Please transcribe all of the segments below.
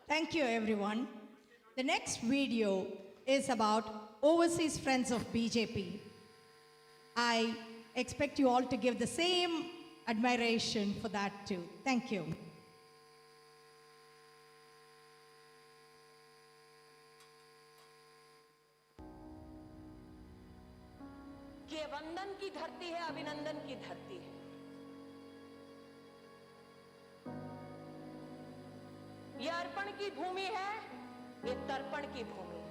Thank you, everyone. The next video is about overseas friends of BJP. I expect you all to give the same admiration for that too. Thank you. ये वंदन की धरती है, अभिनंदन की धरती है। ये अर्पण की भूमि है, ये तर्पण की भूमि है।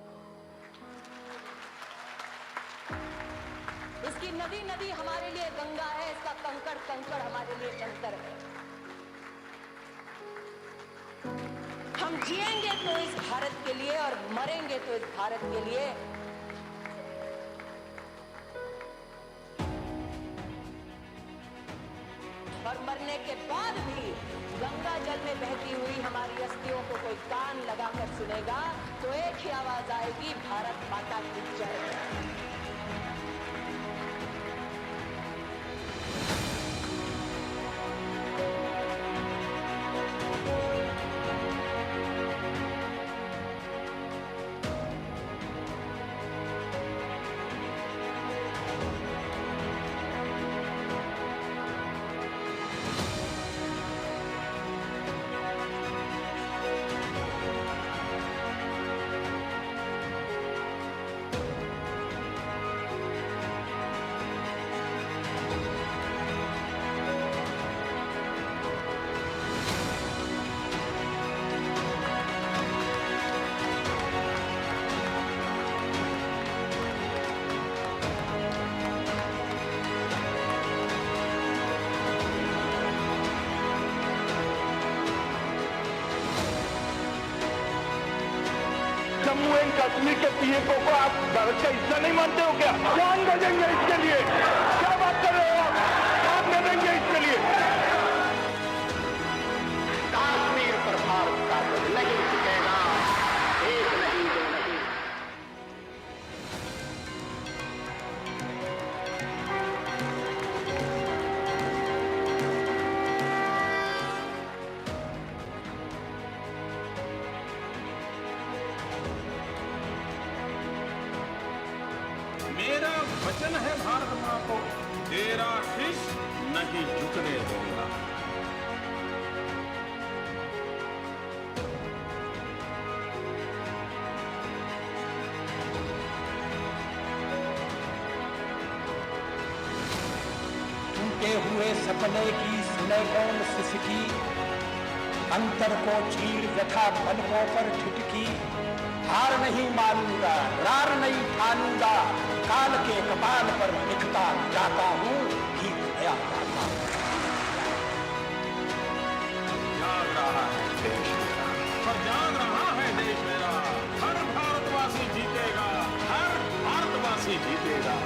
इसकी नदी नदी हमारे लिए गंगा है, इसका कंकड़ कंकड़ हमारे लिए कंकर है। हम जिएंगे तो इस भारत के लिए और मरेंगे तो इस भारत के लिए। और मरने के बाद भी गंगा जल में बहती हुई हमारी अस्थियों को कोई कान लगाकर सुनेगा तो एक ही आवाज आएगी, भारत माता की जय। जम्मू एंड कश्मीर के पीएमओ को आप भारत का हिस्सा नहीं मानते हो क्या? जान दे देंगे इसके लिए। क्या बात कर रहे हो आप? जान दे देंगे इसके लिए। कश्मीर पर भारत का नहीं टिकेगा, एक नहीं दो नहीं। मेरा वचन है भारत मां को, तेरा शीश नहीं झुकने दूंगा। टूटे हुए सपने की सुने कौन सिसकी, अंतर को चीर व्यथा पलकों पर ठिठकी। हार नहीं मानूंगा, रार नहीं ठानूंगा, काल के कपाल पर लिखता जाता हूँ गीत नया गाता हूँ। जाग रहा है देश मेरा, पर जाग रहा है देश मेरा। हर भारतवासी जीतेगा, हर भारतवासी जीतेगा।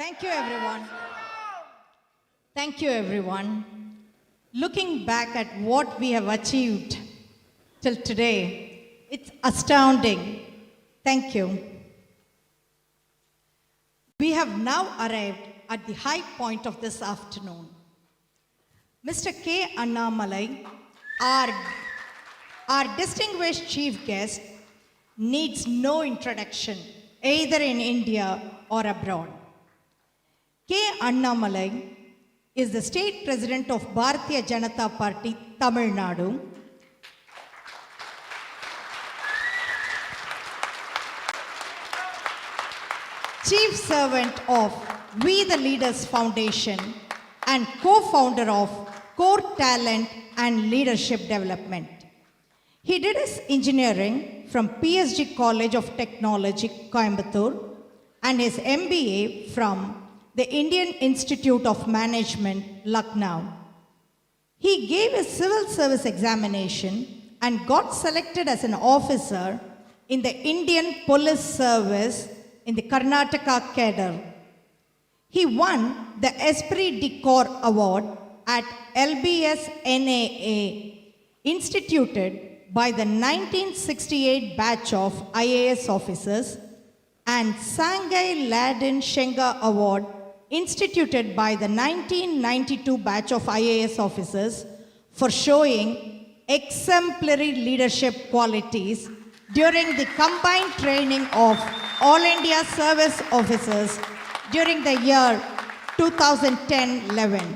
Thank you, everyone. Thank you, everyone. Looking back at what we have achieved till today, it's astounding. Thank you. We have now arrived at the high point of this afternoon. Mr. K. Annamalai, our distinguished chief guest, needs no introduction, either in India or abroad. K. Annamalai is the state president of Bharatiya Janata Party, Tamil Nadu. Chief servant of We the Leaders Foundation and co-founder of Core Talent and Leadership Development. He did his engineering from PSG College of Technology, Coimbatore, and his MBA from the Indian Institute of Management, Lucknow. He gave his civil service examination and got selected as an officer in the Indian Police Service in the Karnataka cadre. He won the Esprit de Corps Award at LBS NAA, instituted by the 1968 batch of IAS officers, and Sangai Ladin Shenga Award, instituted by the 1992 batch of IAS officers for showing exemplary leadership qualities during the combined training of All India Service Officers during the year 2010-11.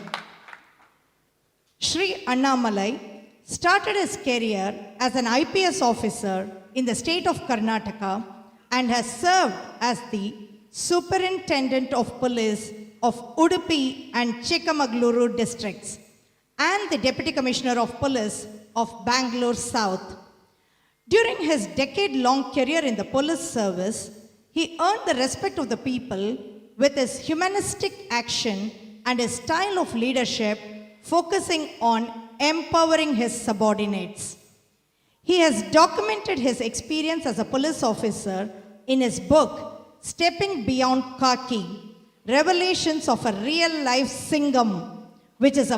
Shri Annamalai started his career as an IPS officer in the state of Karnataka and has served as the Superintendent of Police of Udupi and Chikamagaluru districts and the Deputy Commissioner of Police of Bangalore South. During his decade-long career in the police service, he earned the respect of the people with his humanistic action and his style of leadership focusing on empowering his subordinates. He has documented his experience as a police officer in his book, Stepping Beyond Khaki, Revelations of a Real-Life Singham, which is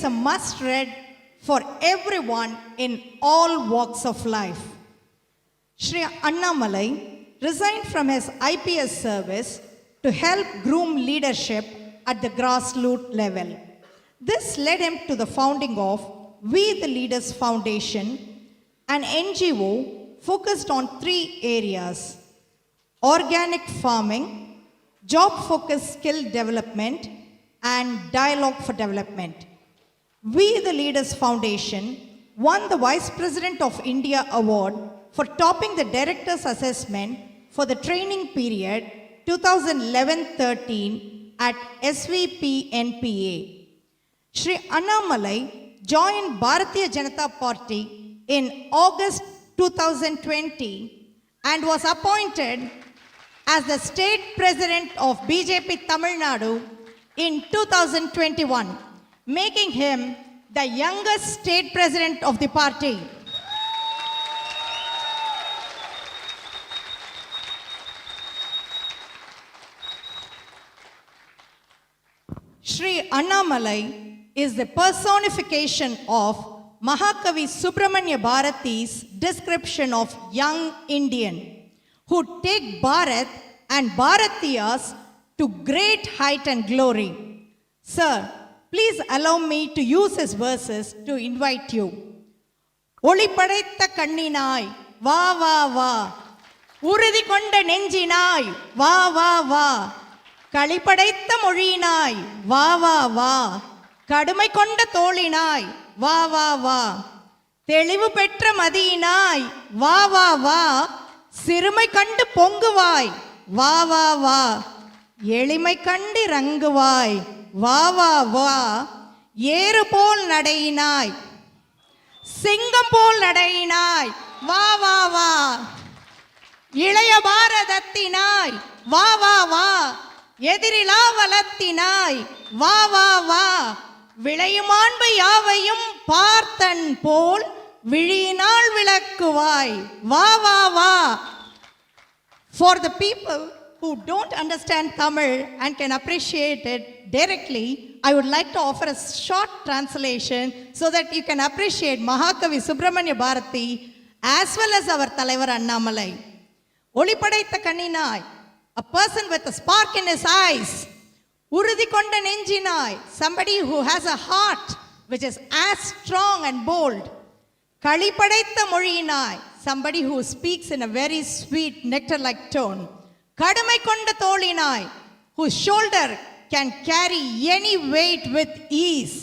a must-read for everyone in all walks of life. Shri Annamalai resigned from his IPS service to help groom leadership at the grassroots level. This led him to the founding of We the Leaders Foundation, an NGO focused on 3 areas: organic farming, job-focused skill development, and dialogue for development. We the Leaders Foundation won the Vice President of India Award for topping the Director's Assessment for the training period 2011-13 at SVP-NPA. Shri Annamalai joined Bharatiya Janata Party in August 2020 and was appointed as the State President of BJP Tamil Nadu in 2021, making him the youngest State President of the party. Shri Annamalai is the personification of Mahakavi Subramanya Bharati's description of young Indian who take Bharat and Bharatiyas to great height and glory. Sir, please allow me to use his verses to invite you. Oli padaitha kanninaai, va va va. Urudhi konda nenjinaai, va va va. Kalipadaitha mozhiyinaai, va va va. Kadumai konda tholinaai, va va va. Thelivu petra madiyinaai, va va va. Sirumai kandu ponguvaai, va va va. Elimai kandi ranguvaai, va va va. Yeru pol nadayinaai, Singam pol nadayinaai, va va va. Ilaya Bharathathinaai, va va va. Edirila valathinaai, va va va. விளையுமாண்பு யாவையும் பார்த்தன் போல் விழியினால் விளக்குவாய் வா வா வா. For the people who don't understand Tamil and can appreciate it directly, I would like to offer a short translation so that you can appreciate Mahakavi Subramanya Bharati as well as our Talaivar Annamalai. ஒளிபடைத்த கண்ணினாய், a person with a spark in his eyes, உறுதி கொண்ட நெஞ்சினாய், somebody who has a heart which is as strong and bold. களிபடைத்த மொழியினாய், somebody who speaks in a very sweet nectar-like tone. கடுமை கொண்ட தோளினாய், whose shoulder can carry any weight with ease.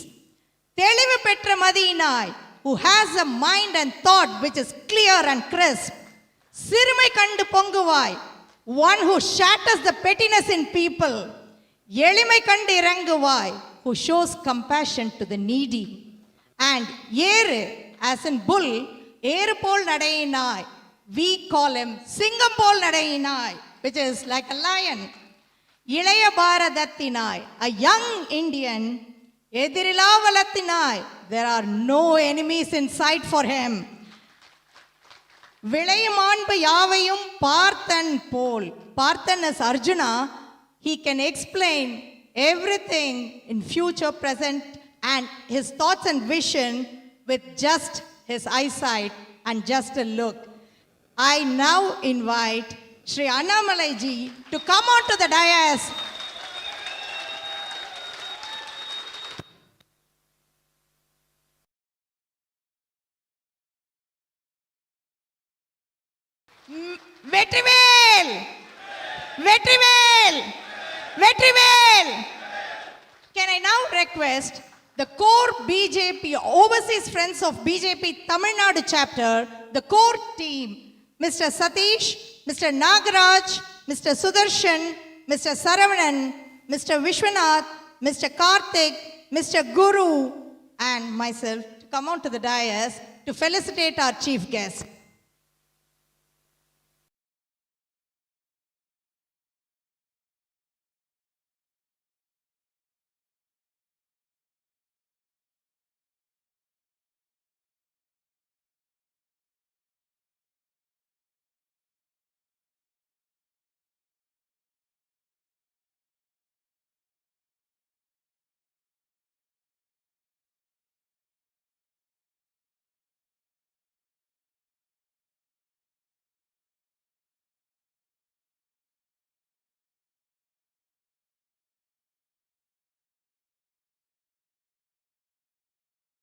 தெளிவு பெற்ற மதியினாய், who has a mind and thought which is clear and crisp. சிறுமை கண்டு பொங்குவாய், one who shatters the pettiness in people. எளிமை கண்டு இறங்குவாய், who shows compassion to the needy. And ஏறு, as in bull, ஏறு போல் நடையினாய், we call him சிங்கம் போல் நடையினாய், which is like a lion. இளைய பாரதத்தினாய், a young Indian, எதிரிலா வலத்தினாய், there are no enemies in sight for him. விளையும் மாண்பு யாவையும் பார்த்தன் போல். Parthan is Arjuna. He can explain everything in future, present, and his thoughts and vision with just his eyesight and just a look. I now invite Shri Annamalai ji to come on to the dais. Vetrivel Vetrivel Vetrivel. Can I now request the core BJP Overseas Friends of BJP Tamil Nadu chapter, the core team, Mr. Satish, Mr. Nagaraj, Mr. Sudarshan, Mr. Saravanan, Mr. Vishwanath, Mr. Karthik, Mr. Guru, and myself to come on to the dais to felicitate our chief guest.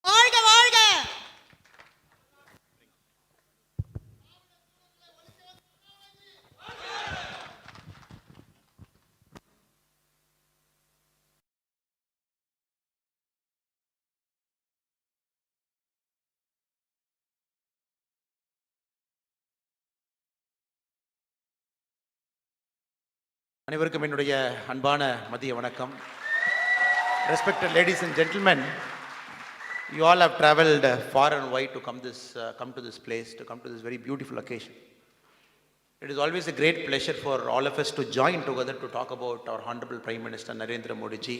வாழ்க வாழ்க. அனைவருக்கும் என்னுடைய அன்பான மதிய வணக்கம். Respected ladies and gentlemen, you all have traveled far and wide to come to this place, to come to this very beautiful occasion. It is always a great pleasure for all of us to join together to talk about our Honorable Prime Minister Narendra Modi ji.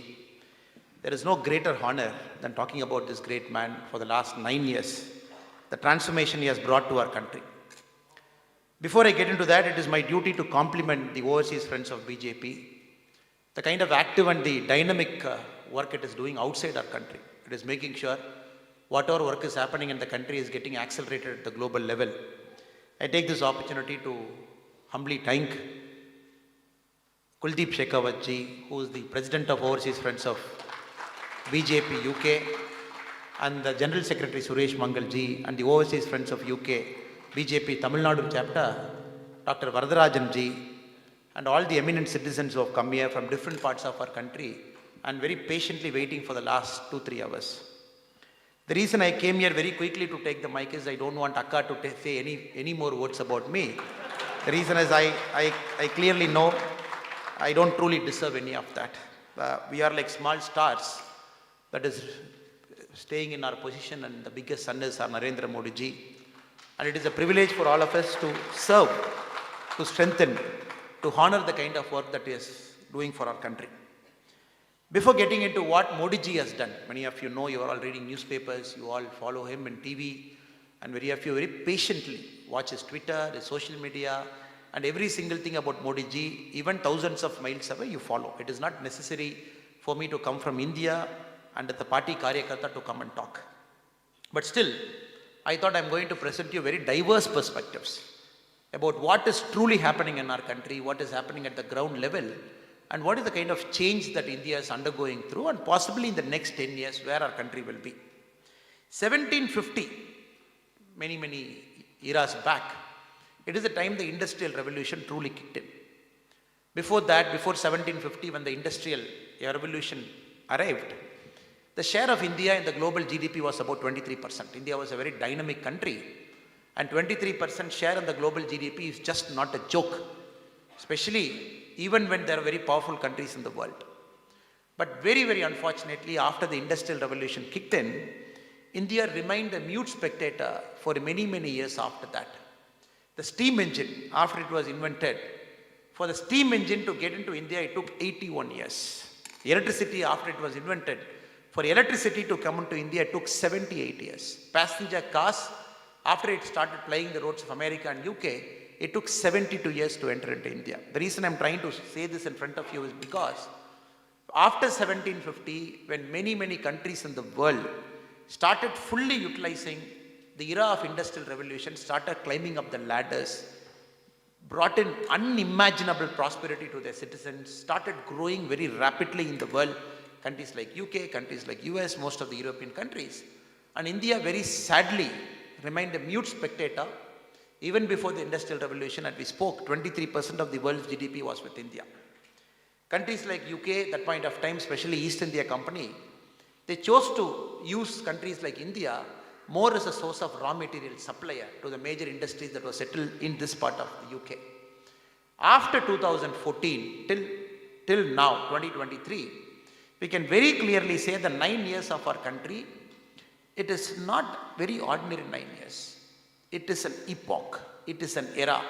There is no greater honor than talking about this great man for the last 9 years, the transformation he has brought to our country. Before I get into that, it is my duty to compliment the overseas friends of BJP, the kind of active and the dynamic work it is doing outside our country. It is making sure whatever work is happening in the country is getting accelerated at the global level. I take this opportunity to humbly thank Kuldeep Shekhawat ji, who is the President of Overseas Friends of BJP UK, and the General Secretary Suresh Mangal ji, and the Overseas Friends of UK BJP Tamil Nadu chapter, Dr. Varadarajan ji, and all the eminent citizens who have come here from different parts of our country and very patiently waiting for the last 2-3 hours. The reason I came here very quickly to take the mic is I don't want Akka to say any more words about me. The reason is I clearly know I don't truly deserve any of that. We are like small stars that is staying in our position, and the biggest sun is our Narendra Modi ji. And it is a privilege for all of us to serve, to strengthen, to honor the kind of work that he is doing for our country. Before getting into what Modi ji has done, many of you know, you are all reading newspapers, you all follow him in TV, and very of you very patiently watch his Twitter, his social media, and every single thing about Modi ji, even thousands of miles away, you follow. It is not necessary for me to come from India and the party Karyakarta to come and talk. But still, I thought I'm going to present you very diverse perspectives about what is truly happening in our country, what is happening at the ground level, and what is the kind of change that India is undergoing through, and possibly in the next 10 years where our country will be. 1750, many eras back, it is the time the Industrial Revolution truly kicked in. Before that, before 1750, when the Industrial Revolution arrived, the share of India in the global GDP was about 23%. India was a very dynamic country, and 23% share in the global GDP is just not a joke, especially even when there are very powerful countries in the world. But very unfortunately, after the Industrial Revolution kicked in, India remained a mute spectator for many years after that. The steam engine, after it was invented, for the steam engine to get into India, it took 81 years. Electricity, after it was invented, for electricity to come into India, it took 78 years. Passenger cars, after it started plying the roads of America and UK, it took 72 years to enter into India. The reason I'm trying to say this in front of you is because after 1750, when many countries in the world started fully utilizing the era of Industrial Revolution, started climbing up the ladders, brought in unimaginable prosperity to their citizens, started growing very rapidly in the world, countries like UK, countries like US, most of the European countries. And India very sadly remained a mute spectator. Even before the Industrial Revolution, as we spoke, 23% of the world's GDP was with India. Countries like UK, that point of time, especially East India Company, they chose to use countries like India more as a source of raw material supplier to the major industries that were settled in this part of the UK. After 2014, till now, 2023, we can very clearly say the 9 years of our country, it is not very ordinary 9 years. It is an epoch. It is an era.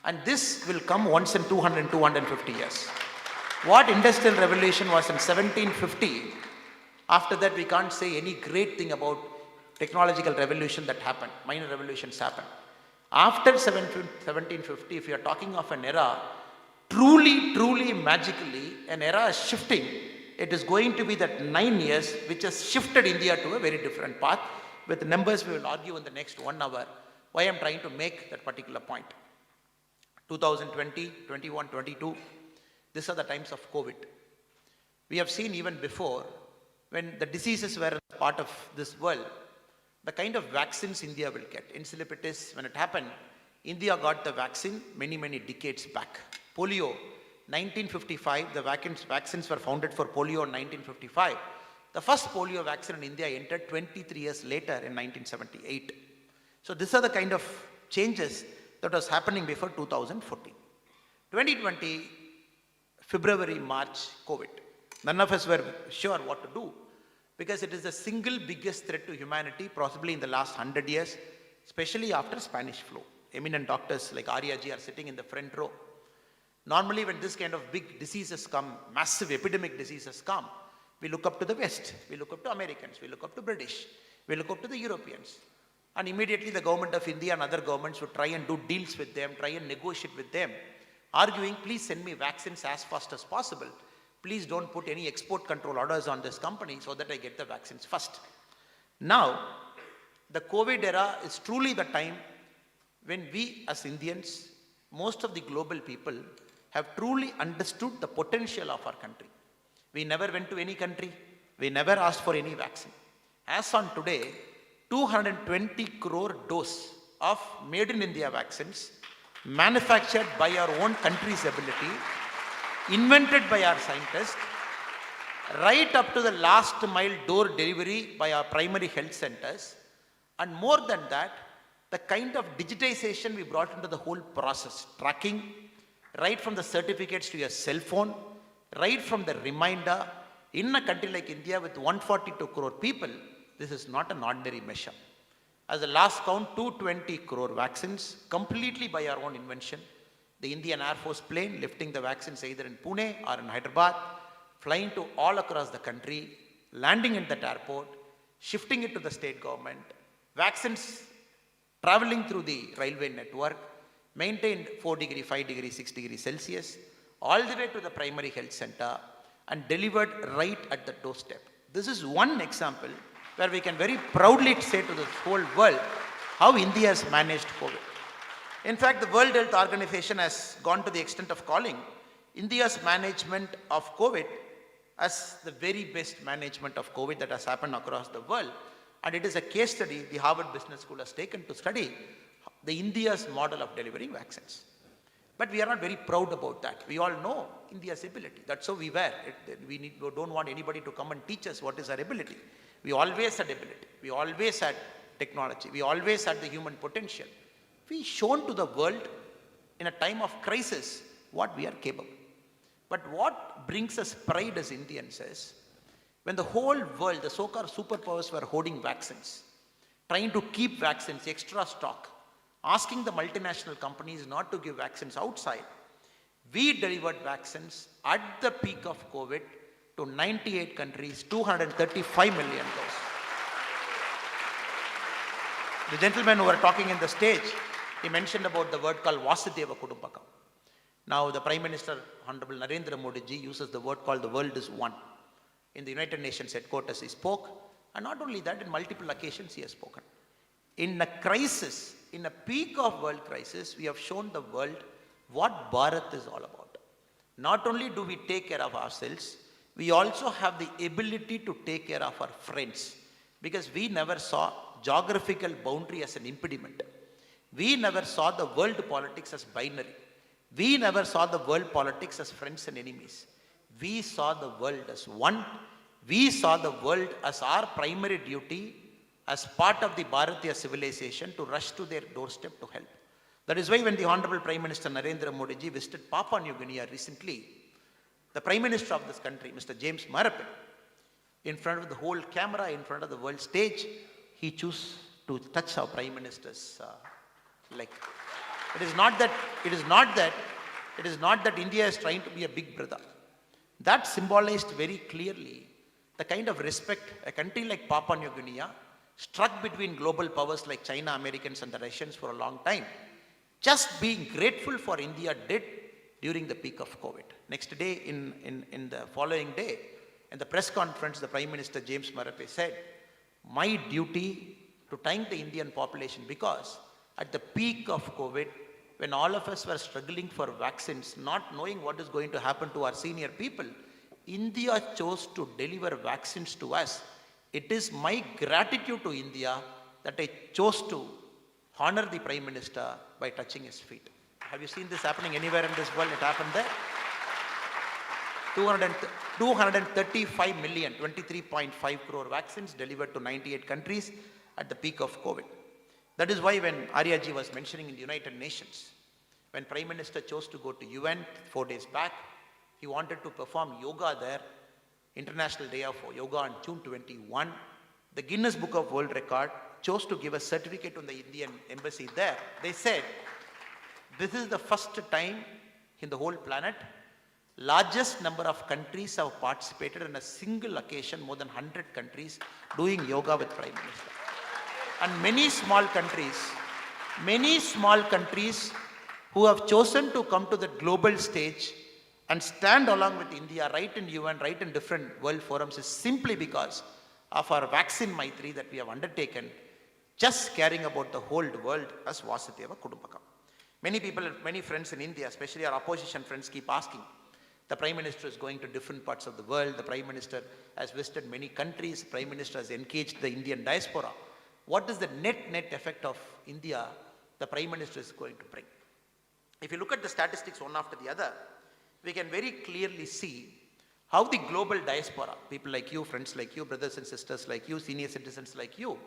And this will come once in 200, 250 years. What Industrial Revolution was in 1750, after that we can't say any great thing about technological revolution that happened. Minor revolutions happened. After 1750, if you are talking of an era, truly magically, an era is shifting. It is going to be that 9 years which has shifted India to a very different path. With the numbers we will argue in the next 1 hour why I am trying to make that particular point. 2020, 21, 22, these are the times of COVID. We have seen even before, when the diseases were part of this world, the kind of vaccines India will get. Encephalitis, when it happened, India got the vaccine many decades back. Polio, 1955, the vaccines were founded for polio in 1955. The first polio vaccine in India entered 23 years later in 1978. So these are the kind of changes that was happening before 2014. 2020, February, March, COVID. None of us were sure what to do because it is the single biggest threat to humanity possibly in the last 100 years, especially after Spanish flu. Eminent doctors like Arya ji are sitting in the front row. Normally when this kind of big diseases come, massive epidemic diseases come, we look up to the West, we look up to Americans, we look up to British, we look up to the Europeans. And immediately the government of India and other governments would try and do deals with them, try and negotiate with them, arguing, please send me vaccines as fast as possible. Please don't put any export control orders on this company so that I get the vaccines first. Now, the COVID era is truly the time when we as Indians, most of the global people, have truly understood the potential of our country. We never went to any country. We never asked for any vaccine. As on today, 220 crore dose of made in India vaccines, manufactured by our own country's ability, invented by our scientists, right up to the last mile door delivery by our primary health centers. And more than that, the kind of digitization we brought into the whole process, tracking, right from the certificates to your cell phone, right from the reminder, in a country like India with 142 crore people, this is not an ordinary measure. As a last count, 220 crore vaccines, completely by our own invention. The Indian Air Force plane lifting the vaccines either in Pune or in Hyderabad, flying to all across the country, landing at that airport, shifting it to the state government, vaccines traveling through the railway network, maintained 4 degree, 5 degree, 6 degree Celsius, all the way to the primary health center and delivered right at the doorstep. This is one example where we can very proudly say to the whole world how India has managed COVID. In fact, the World Health Organization has gone to the extent of calling India's management of COVID as the very best management of COVID that has happened across the world. And it is a case study the Harvard Business School has taken to study the India's model of delivering vaccines. But we are not very proud about that. We all know India's ability. That's how we were. We don't want anybody to come and teach us what is our ability. We always had ability. We always had technology. We always had the human potential. We shown to the world in a time of crisis what we are capable. But what brings us pride as Indians is when the whole world, the so-called superpowers were hoarding vaccines, trying to keep vaccines, extra stock, asking the multinational companies not to give vaccines outside, we delivered vaccines at the peak of COVID to 98 countries, 235 million doses. The gentleman who were talking in the stage, he mentioned about the word called Vasudeva Kudumbakam. Now the Prime Minister, Honorable Narendra Modi ji, uses the word called the world is one. In the United Nations headquarters he spoke, and not only that, in multiple occasions he has spoken. In a crisis, in a peak of world crisis, we have shown the world what Bharat is all about. Not only do we take care of ourselves, we also have the ability to take care of our friends, because we never saw geographical boundary as an impediment. We never saw the world politics as binary. We never saw the world politics as friends and enemies. We saw the world as one. We saw the world as our primary duty as part of the Bharatiya civilization to rush to their doorstep to help. That is why when the Honorable Prime Minister Narendra Modi ji visited Papua New Guinea recently, the Prime Minister of this country, Mr. James Marape, in front of the whole camera, in front of the world stage, he chose to touch our Prime Minister's leg. It is not that India is trying to be a big brother. That symbolized very clearly the kind of respect a country like Papua New Guinea, struck between global powers like China, Americans and the Russians for a long time, just being grateful for India did during the peak of COVID. Next day, in the following day, in the press conference, the Prime Minister James Marape said, my duty to thank the Indian population, because at the peak of COVID, when all of us were struggling for vaccines, not knowing what is going to happen to our senior people, India chose to deliver vaccines to us. It is my gratitude to India that I chose to honor the Prime Minister by touching his feet. Have you seen this happening anywhere in this world? It happened there. 235 million, 23.5 crore vaccines delivered to 98 countries at the peak of COVID. That is why when Aryaji was mentioning in the United Nations, when Prime Minister chose to go to UN 4 days back, he wanted to perform yoga there, International Day of Yoga on June 21. The Guinness Book of World Record chose to give a certificate on the Indian embassy there. They said, this is the first time in the whole planet, largest number of countries have participated in a single occasion, more than 100 countries doing yoga with Prime Minister. And many small countries who have chosen to come to the global stage and stand along with India, right in UN, right in different world forums, is simply because of our vaccine Maitri that we have undertaken, just caring about the whole world as Vasudeva Kudumbakam. Many people, many friends in India, especially our opposition friends, keep asking, the Prime Minister is going to different parts of the world, the Prime Minister has visited many countries, the Prime Minister has engaged the Indian diaspora. What is the net effect of India the Prime Minister is going to bring? If you look at the statistics one after the other, we can very clearly see how the global diaspora, people like you, friends like you, brothers and sisters like you, senior citizens like you,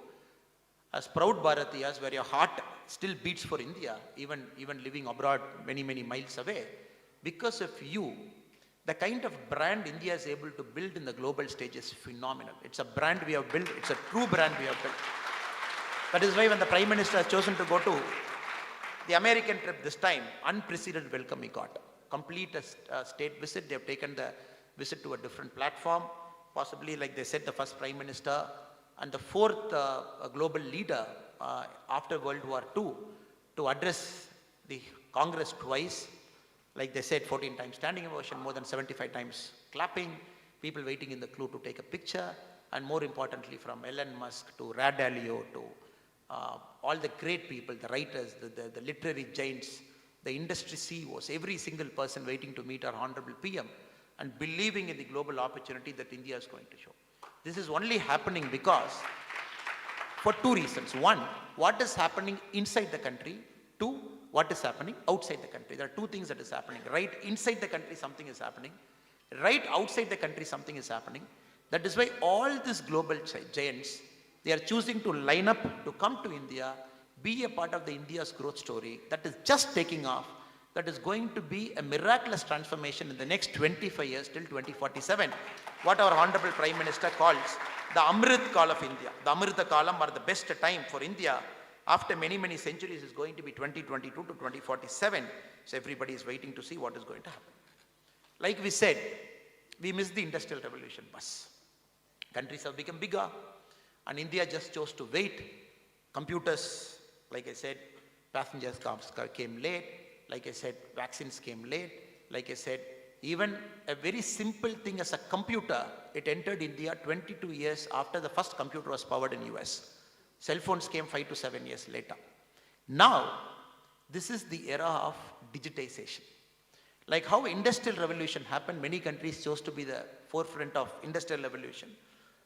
as proud Bharatiyas, where your heart still beats for India, even living abroad many miles away, because of you, the kind of brand India is able to build in the global stage is phenomenal. It's a brand we have built, it's a true brand we have built. That is why when the Prime Minister has chosen to go to the American trip this time, unprecedented welcome he got. Complete a state visit, they have taken the visit to a different platform, possibly like they said, the first Prime Minister and the fourth global leader after World War II to address the Congress twice. Like they said, 14 times standing ovation, more than 75 times clapping, people waiting in the queue to take a picture, and more importantly from Elon Musk to Rad Dalio to all the great people, the writers, the literary giants, the industry CEOs, every single person waiting to meet our Honorable PM and believing in the global opportunity that India is going to show. This is only happening because, for two reasons. One, what is happening inside the country. Two, what is happening outside the country. There are two things that is happening. Right inside the country, something is happening. Right outside the country, something is happening. That is why all these global giants, they are choosing to line up to come to India, be a part of the India's growth story that is just taking off, that is going to be a miraculous transformation in the next 25 years till 2047. What our Honorable Prime Minister calls the Amrit Kal of India. The Amrita Kalam, or the best time for India after many, many centuries, is going to be 2022 to 2047. So everybody is waiting to see what is going to happen. Like we said, we missed the Industrial Revolution bus. Countries have become bigger, and India just chose to wait. Computers, like I said, passengers came late. Like I said, vaccines came late. Like I said, even a very simple thing as a computer, it entered India 22 years after the first computer was powered in US. Cell phones came 5 to 7 years later. Now, this is the era of digitization. Like how Industrial Revolution happened, many countries chose to be the forefront of Industrial Revolution.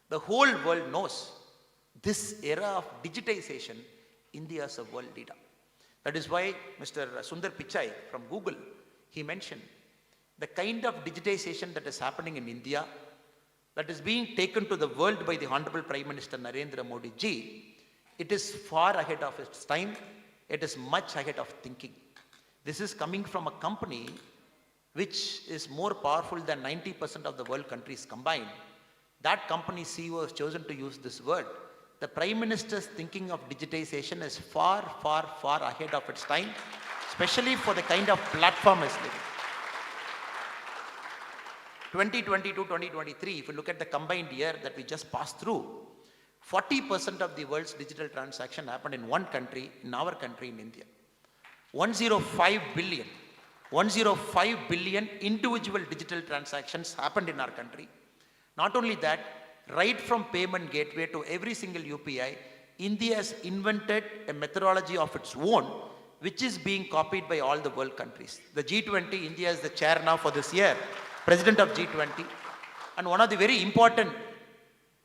The whole world knows this era of digitization, India is a world leader. That is why Mr. Sundar Pichai from Google, he mentioned the kind of digitization that is happening in India, that is being taken to the world by the Honorable Prime Minister Narendra Modi ji, it is far ahead of its time. It is much ahead of thinking. This is coming from a company which is more powerful than 90% of the world countries combined. That company CEO has chosen to use this word. The Prime Minister's thinking of digitization is far, far, far ahead of its time, especially for the kind of platform it's living. 2022-2023, if you look at the combined year that we just passed through, 40% of the world's digital transaction happened in one country, in our country, in India. 105 billion individual digital transactions happened in our country. Not only that, right from payment gateway to every single UPI, India has invented a methodology of its own, which is being copied by all the world countries. The G20, India is the chair now for this year, president of G20. And one of the very important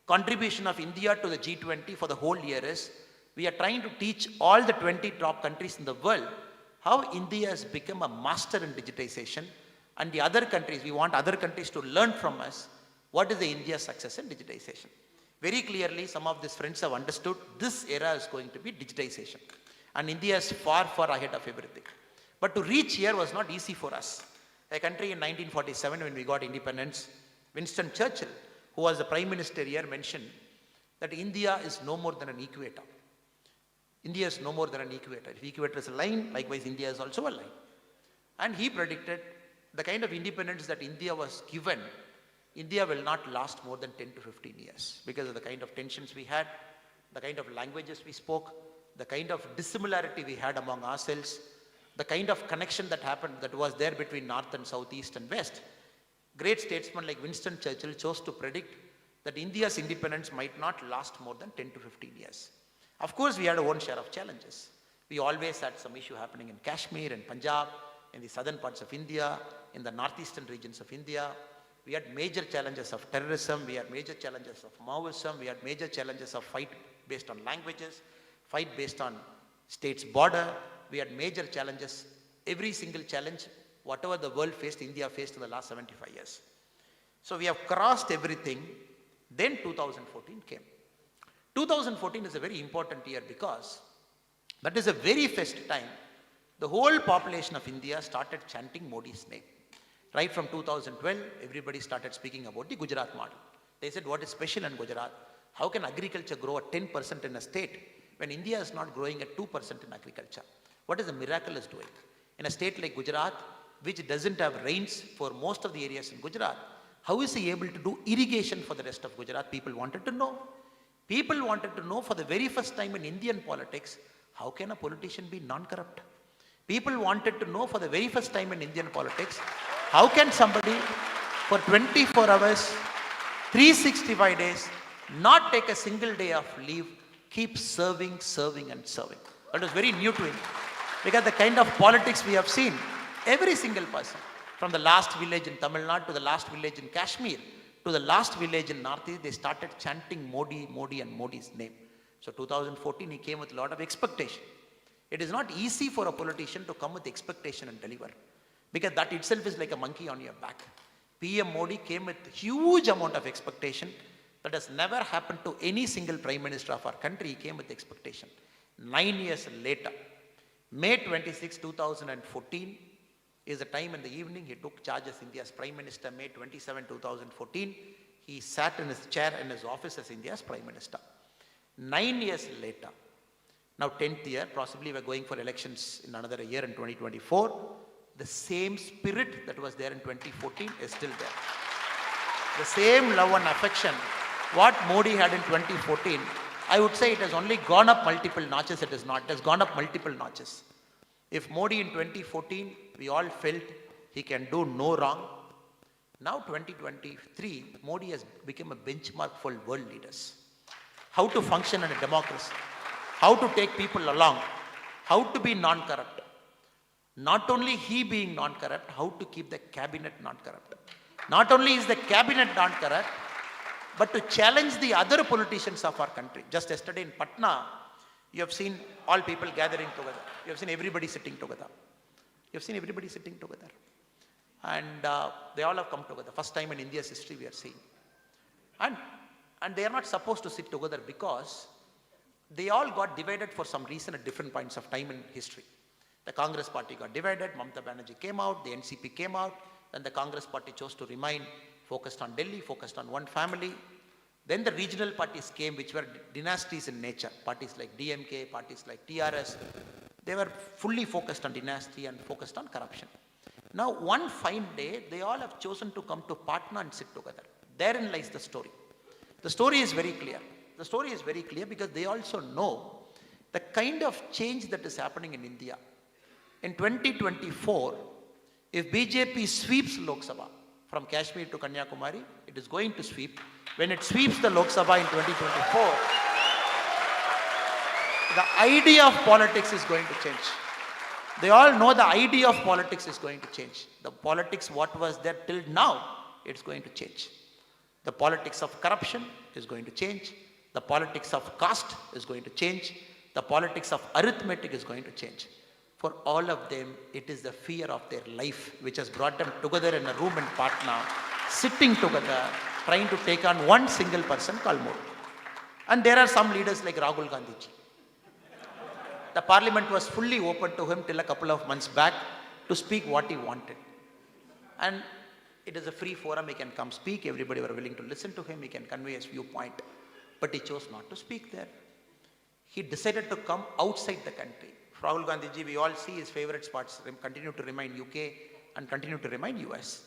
contribution of India to the G20 for the whole year is, we are trying to teach all the 20 top countries in the world how India has become a master in digitization, and the other countries, we want other countries to learn from us what is the India's success in digitization. Very clearly, some of these friends have understood this era is going to be digitization, and India is far, far ahead of everything. But to reach here was not easy for us. A country in 1947, when we got independence, Winston Churchill, who was the Prime Minister here, mentioned that India is no more than an equator. India is no more than an equator. If equator is a line, likewise India is also a line. And he predicted the kind of independence that India was given, India will not last more than 10 to 15 years because of the kind of tensions we had, the kind of languages we spoke, the kind of dissimilarity we had among ourselves, the kind of connection that happened, that was there between North and South, East and West. Great statesman like Winston Churchill chose to predict that India's independence might not last more than 10 to 15 years. Of course, we had our own share of challenges. We always had some issue happening in Kashmir and Punjab, in the southern parts of India, in the northeastern regions of India. We had major challenges of terrorism, we had major challenges of Maoism, we had major challenges of fight based on languages, fight based on states' border. We had major challenges. Every single challenge, whatever the world faced, India faced in the last 75 years. So we have crossed everything. Then 2014 came. 2014 is a very important year because that is the very first time the whole population of India started chanting Modi's name. Right from 2012, everybody started speaking about the Gujarat model. They said, what is special in Gujarat? How can agriculture grow at 10% in a state when India is not growing at 2% in agriculture? What is the miracle is doing? In a state like Gujarat, which doesn't have rains for most of the areas in Gujarat, how is he able to do irrigation for the rest of Gujarat? People wanted to know. People wanted to know for the very first time in Indian politics, how can a politician be non-corrupt? People wanted to know for the very first time in Indian politics, how can somebody for 24 hours, 365 days, not take a single day of leave, keep serving, serving and serving. That was very new to him. Because the kind of politics we have seen, every single person, from the last village in Tamil Nadu to the last village in Kashmir, to the last village in Northeast, they started chanting Modi, Modi and Modi's name. So 2014, he came with a lot of expectation. It is not easy for a politician to come with expectation and deliver. Because that itself is like a monkey on your back. PM Modi came with huge amount of expectation that has never happened to any single prime minister of our country. He came with expectation. 9 years later, May 26, 2014 is the time in the evening he took charge as India's prime minister. May 27, 2014, he sat in his chair in his office as India's prime minister. 9 years later, now 10th year, possibly we're going for elections in another year in 2024, the same spirit that was there in 2014 is still there. The same love and affection, what Modi had in 2014, I would say it has only gone up multiple notches. It is not. It has gone up multiple notches. If Modi in 2014, we all felt he can do no wrong. Now 2023, Modi has become a benchmark for world leaders. How to function in a democracy, how to take people along, how to be non-corrupt. Not only he being non-corrupt, how to keep the cabinet non-corrupt. Not only is the cabinet non-corrupt, but to challenge the other politicians of our country. Just yesterday in Patna, you have seen all people gathering together. You have seen everybody sitting together. You have seen everybody sitting together. And they all have come together. First time in India's history we are seeing. And they are not supposed to sit together because they all got divided for some reason at different points of time in history. The Congress party got divided, Mamata Banerjee came out, the NCP came out, and the Congress party chose to remain focused on Delhi, focused on one family. Then the regional parties came, which were dynasties in nature. Parties like DMK, parties like TRS, they were fully focused on dynasty and focused on corruption. Now, one fine day, they all have chosen to come to Patna and sit together. Therein lies the story. The story is very clear. The story is very clear because they also know the kind of change that is happening in India. In 2024, if BJP sweeps Lok Sabha from Kashmir to Kanyakumari, it is going to sweep. When it sweeps the Lok Sabha in 2024, the idea of politics is going to change. They all know the idea of politics is going to change. The politics, what was there till now, it's going to change. The politics of corruption is going to change. The politics of caste is going to change. The politics of arithmetic is going to change. For all of them, it is the fear of their life which has brought them together in a room in Patna, sitting together, trying to take on one single person called Modi. And there are some leaders like Rahul Gandhi ji. The parliament was fully open to him till a couple of months back to speak what he wanted. And it is a free forum, he can come speak, everybody were willing to listen to him, he can convey his viewpoint. But he chose not to speak there. He decided to come outside the country. Rahul Gandhi ji, we all see his favorite spots continue to remain UK and continue to remain US.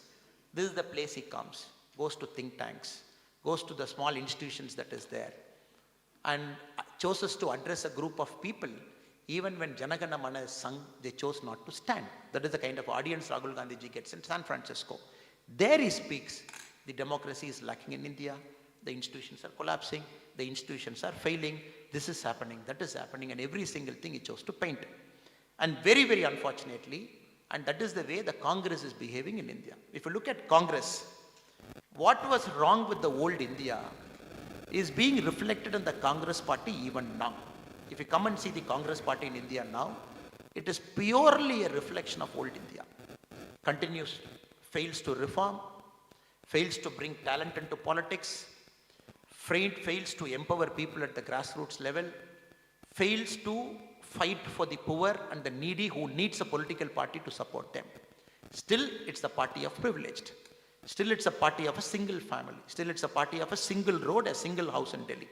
This is the place he comes, goes to think tanks, goes to the small institutions that is there, and chooses to address a group of people. Even when Janagana Mana is sung, they chose not to stand. That is the kind of audience Rahul Gandhi ji gets in San Francisco. There he speaks, the democracy is lacking in India, the institutions are collapsing, the institutions are failing, this is happening, that is happening, and every single thing he chose to paint. And very, very unfortunately, and that is the way the Congress is behaving in India. If you look at Congress, what was wrong with the old India is being reflected in the Congress party even now. If you come and see the Congress party in India now, it is purely a reflection of old India. Continues, fails to reform, fails to bring talent into politics, fails to empower people at the grassroots level, fails to fight for the poor and the needy who needs a political party to support them. Still, it's the party of privileged. Still, it's a party of a single family. Still, it's a party of a single road, a single house in Delhi.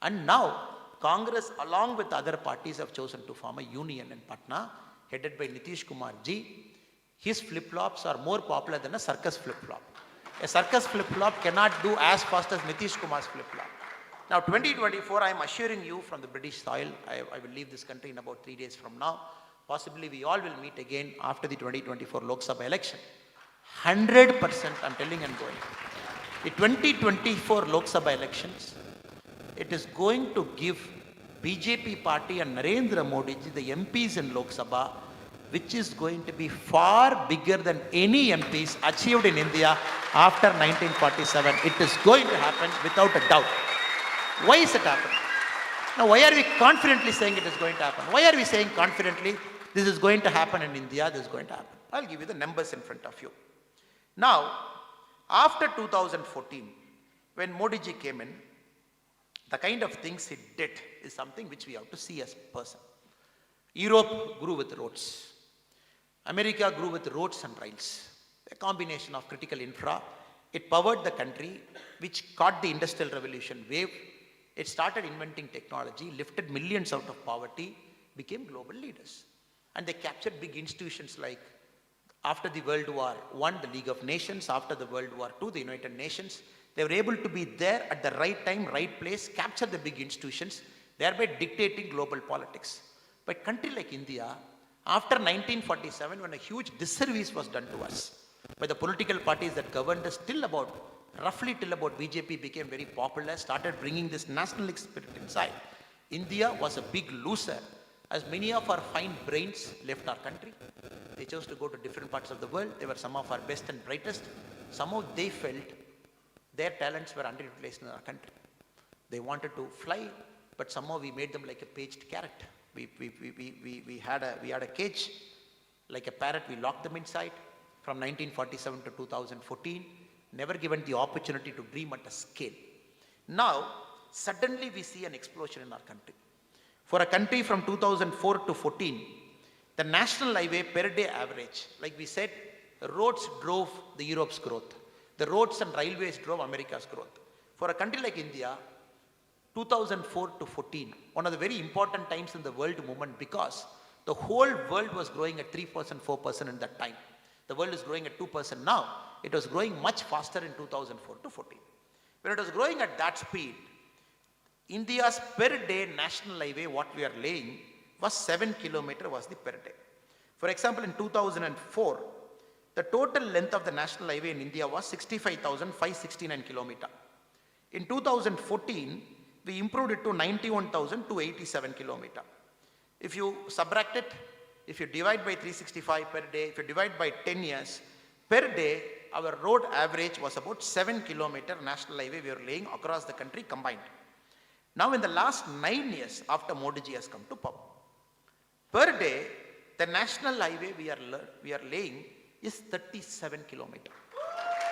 And now, Congress, along with other parties, have chosen to form a union in Patna, headed by Nitish Kumar ji. His flip-flops are more popular than a circus flip-flop. A circus flip-flop cannot do as fast as Nitish Kumar's flip-flop. Now 2024, I am assuring you from the British soil, I will leave this country in about 3 days from now. Possibly we all will meet again after the 2024 Lok Sabha election. 100%, I'm telling and going. The 2024 Lok Sabha elections, it is going to give BJP party and Narendra Modi ji, the MPs in Lok Sabha, which is going to be far bigger than any MPs achieved in India after 1947. It is going to happen without a doubt. Why is it happening? Now, why are we confidently saying it is going to happen? Why are we saying confidently this is going to happen in India, this is going to happen? I'll give you the numbers in front of you. Now, after 2014, when Modi ji came in, the kind of things he did is something which we have to see as a person. Europe grew with roads. America grew with roads and rails. A combination of critical infra. It powered the country, which caught the industrial revolution wave. It started inventing technology, lifted millions out of poverty, became global leaders. And they captured big institutions like, after the World War I, the League of Nations, after the World War II, the United Nations. They were able to be there at the right time, right place, capture the big institutions, thereby dictating global politics. But a country like India, after 1947, when a huge disservice was done to us by the political parties that governed us roughly till about BJP became very popular, started bringing this nationalistic spirit inside. India was a big loser, as many of our fine brains left our country. They chose to go to different parts of the world. They were some of our best and brightest. Somehow they felt their talents were underutilized in our country. They wanted to fly, but somehow we made them like a caged carrot. We had a cage, like a parrot, we locked them inside from 1947 to 2014, never given the opportunity to dream at a scale. Now, suddenly we see an explosion in our country. For a country from 2004 to 14, the national highway per day average, like we said, roads drove the Europe's growth. The roads and railways drove America's growth. For a country like India, 2004 to 14, one of the very important times in the world movement, because the whole world was growing at 3%, 4% in that time. The world is growing at 2% now. It was growing much faster in 2004 to 14. When it was growing at that speed, India's per day national highway, what we are laying, was 7 kilometers was the per day. For example, in 2004, the total length of the national highway in India was 65,569 kilometers. In 2014, we improved it to 91,287 kilometers. If you subtract it, if you divide by 365 per day, if you divide by 10 years, per day, our road average was about 7 kilometers national highway we were laying across the country combined. Now in the last 9 years after Modi ji has come to power, per day, the national highway we are laying is 37 kilometers.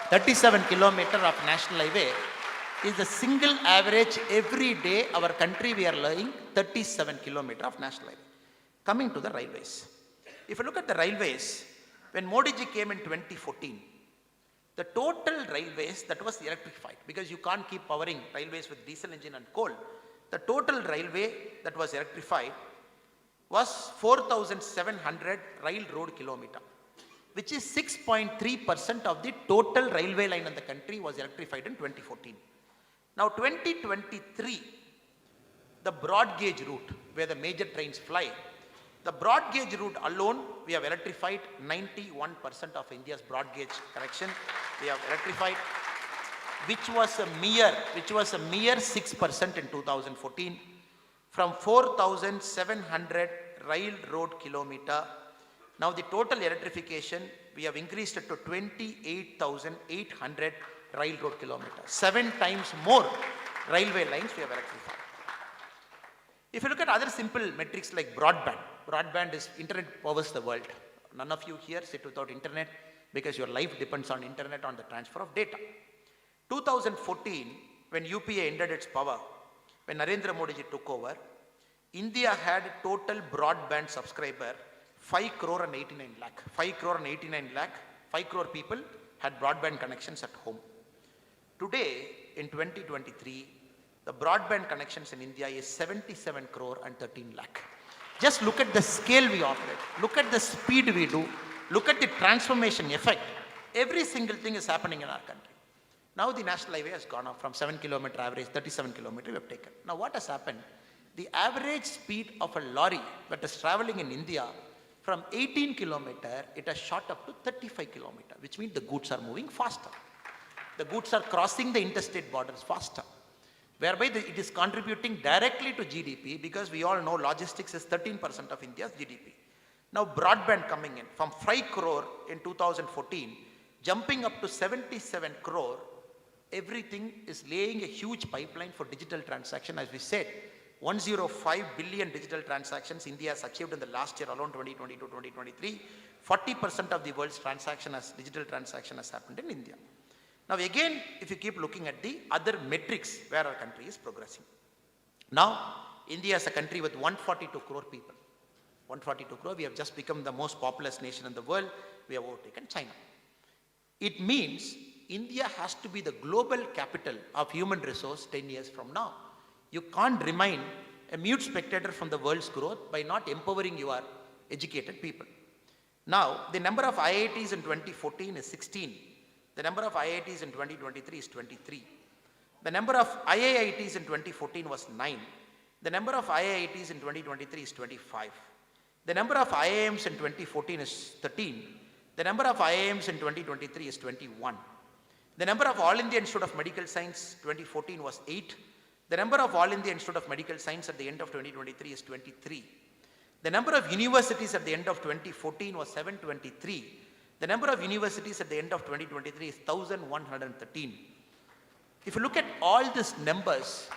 37 kilometers of national highway is the single average every day our country we are laying 37 kilometers of national highway. Coming to the railways. If you look at the railways, when Modi ji came in 2014, the total railways that was electrified, because you can't keep powering railways with diesel engine and coal, the total railway that was electrified was 4,700 rail road kilometer, which is 6.3% of the total railway line in the country was electrified in 2014. Now 2023, the broad gauge route where the major trains fly, the broad gauge route alone, we have electrified 91% of India's broad gauge connection. We have electrified, which was a mere 6% in 2014. From 4,700 rail road kilometer, now the total electrification, we have increased it to 28,800 rail road kilometers. 7 times more railway lines we have electrified. If you look at other simple metrics like broadband is internet powers the world. None of you here sit without internet because your life depends on internet, on the transfer of data. 2014, when UPA ended its power, when Narendra Modi ji took over, India had total broadband subscriber 5 crore and 89 lakh. 5 crore and 89 lakh, 5 crore people had broadband connections at home. Today, in 2023, the broadband connections in India is 77 crore and 13 lakh. Just look at the scale we operate. Look at the speed we do. Look at the transformation effect. Every single thing is happening in our country. Now the national highway has gone up from 7 kilometer average, 37 kilometer we have taken. Now what has happened? The average speed of a lorry that is traveling in India from 18 kilometer, it has shot up to 35 kilometer, which means the goods are moving faster. The goods are crossing the interstate borders faster, whereby it is contributing directly to GDP, because we all know logistics is 13% of India's GDP. Now broadband coming in from 5 crore in 2014, jumping up to 77 crore, everything is laying a huge pipeline for digital transaction. As we said, 105 billion digital transactions India has achieved in the last year alone, 2020 to 2023. 40% of the world's digital transaction has happened in India. Now again, if you keep looking at the other metrics where our country is progressing. Now, India is a country with 142 crore people. 142 crore, we have just become the most populous nation in the world. We have overtaken China. It means India has to be the global capital of human resource 10 years from now. You can't remain a mute spectator from the world's growth by not empowering your educated people. Now, the number of IITs in 2014 is 16. The number of IITs in 2023 is 23. The number of IIITs in 2014 was 9. The number of IITs in 2023 is 25. The number of IIMs in 2014 is 13. The number of IIMs in 2023 is 21. The number of All India Institute of Medical Science 2014 was 8. The number of All India Institute of Medical Science at the end of 2023 is 23. The number of universities at the end of 2014 was 723. The number of universities at the end of 2023 is 1,113. If you look at all these numbers,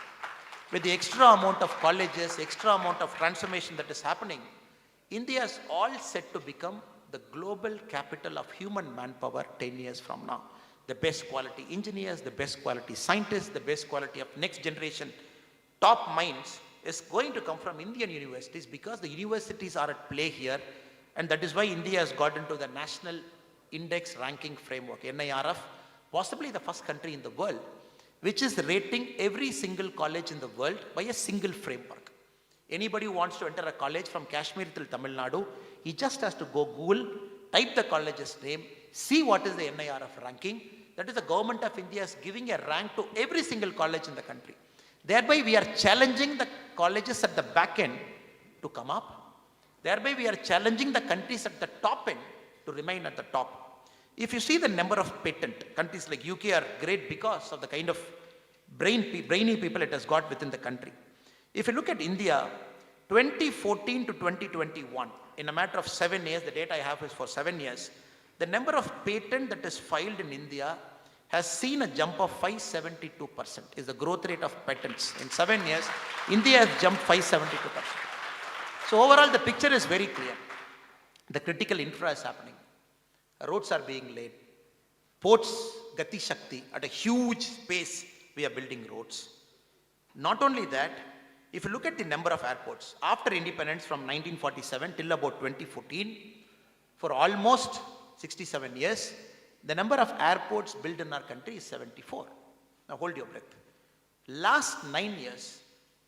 with the extra amount of colleges, extra amount of transformation that is happening, India is all set to become the global capital of human manpower 10 years from now. The best quality engineers, the best quality scientists, the best quality of next generation top minds is going to come from Indian universities, because the universities are at play here, and that is why India has got into the National Index Ranking Framework, NIRF, possibly the first country in the world, which is rating every single college in the world by a single framework. Anybody who wants to enter a college from Kashmir till Tamil Nadu, he just has to go Google, type the college's name, see what is the NIRF ranking. That is, the government of India is giving a rank to every single college in the country. Thereby, we are challenging the colleges at the back end to come up. Thereby, we are challenging the countries at the top end to remain at the top. If you see the number of patent, countries like UK are great because of the kind of brainy people it has got within the country. If you look at India, 2014 to 2021, in a matter of 7 years, the data I have is for 7 years, the number of patent that is filed in India has seen a jump of 572%, is the growth rate of patents. In 7 years, India has jumped 572%. So overall, the picture is very clear. The critical infra is happening. Roads are being laid. Ports, Gati Shakti, at a huge pace, we are building roads. Not only that, if you look at the number of airports, after independence from 1947 till about 2014, for almost 67 years, the number of airports built in our country is 74. Now hold your breath. Last 9 years,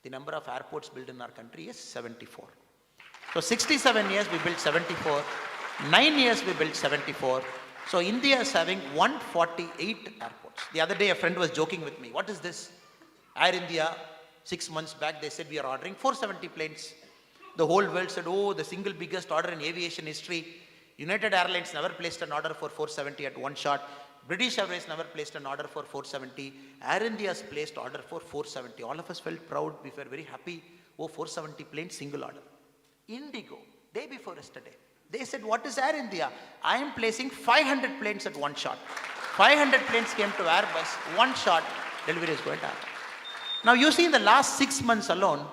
the number of airports built in our country is 74. So 67 years we built 74, 9 years we built 74. So India is having 148 airports. The other day a friend was joking with me, what is this? Air India, 6 months back they said we are ordering 470 planes. The whole world said, oh, the single biggest order in aviation history. United Airlines never placed an order for 470 at one shot. British Airways never placed an order for 470. Air India's placed order for 470. All of us felt proud. We were very happy. Oh, 470 planes, single order. Indigo, day before yesterday, they said, what is Air India? I am placing 500 planes at one shot. 500 planes came to Airbus, one shot, delivery is going to happen. Now you see in the last 6 months alone,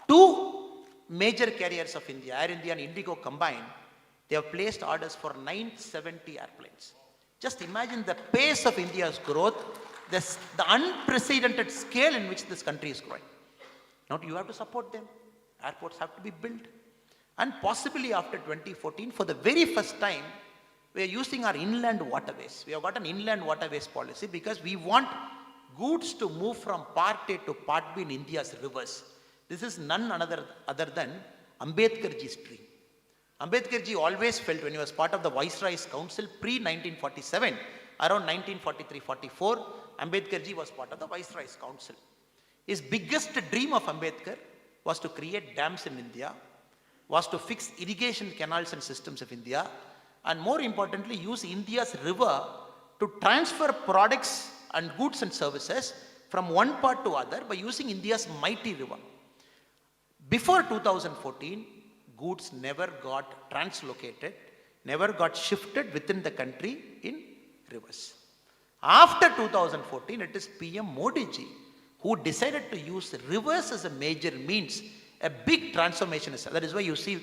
2 major carriers of India, Air India and Indigo combined, they have placed orders for 970 airplanes. Just imagine the pace of India's growth, the unprecedented scale in which this country is growing. Now you have to support them. Airports have to be built. And possibly after 2014, for the very first time, we are using our inland waterways. We have got an inland waterways policy because we want goods to move from part A to part B in India's rivers. This is none other than Ambedkarji's dream. Ambedkarji always felt, when he was part of the Viceroy's Council pre-1947, around 1943-44, Ambedkar ji was part of the Viceroy's Council. His biggest dream of Ambedkar was to create dams in India, was to fix irrigation canals and systems of India, and more importantly, use India's river to transfer products and goods and services from one part to other by using India's mighty river. Before 2014, goods never got translocated, never got shifted within the country in rivers. After 2014, it is PM Modi ji who decided to use rivers as a major means. A big transformation is, that is why you see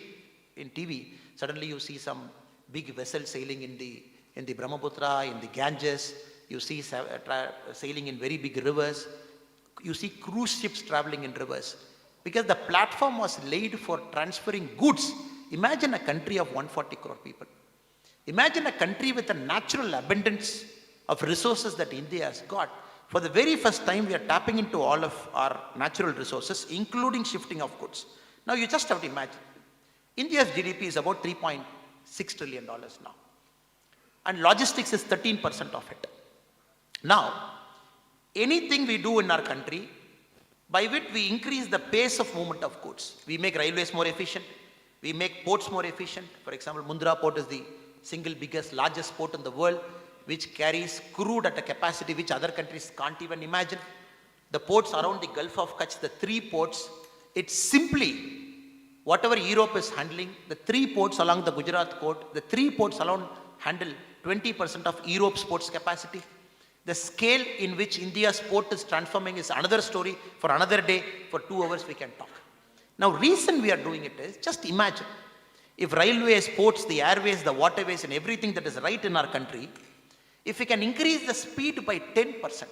in TV, suddenly you see some big vessels sailing in the Brahmaputra, in the Ganges, you see sailing in very big rivers, you see cruise ships traveling in rivers, because the platform was laid for transferring goods. Imagine a country of 140 crore people. Imagine a country with a natural abundance of resources that India has got. For the very first time, we are tapping into all of our natural resources, including shifting of goods. Now, you just have to imagine. India's GDP is about $3.6 trillion now. And logistics is 13% of it. Now, anything we do in our country, by which we increase the pace of movement of goods. We make railways more efficient. We make ports more efficient. For example, Mundra port is the single biggest, largest port in the world, which carries crude at a capacity which other countries can't even imagine. The ports around the Gulf of Kutch, the 3 ports, it's simply whatever Europe is handling, the 3 ports along the Gujarat coast, the 3 ports alone handle 20% of Europe's ports capacity. The scale in which India's port is transforming is another story for another day. For 2 hours we can talk. Now, reason we are doing it is, just imagine, if railways, ports, the airways, the waterways and everything that is right in our country, if we can increase the speed by 10%,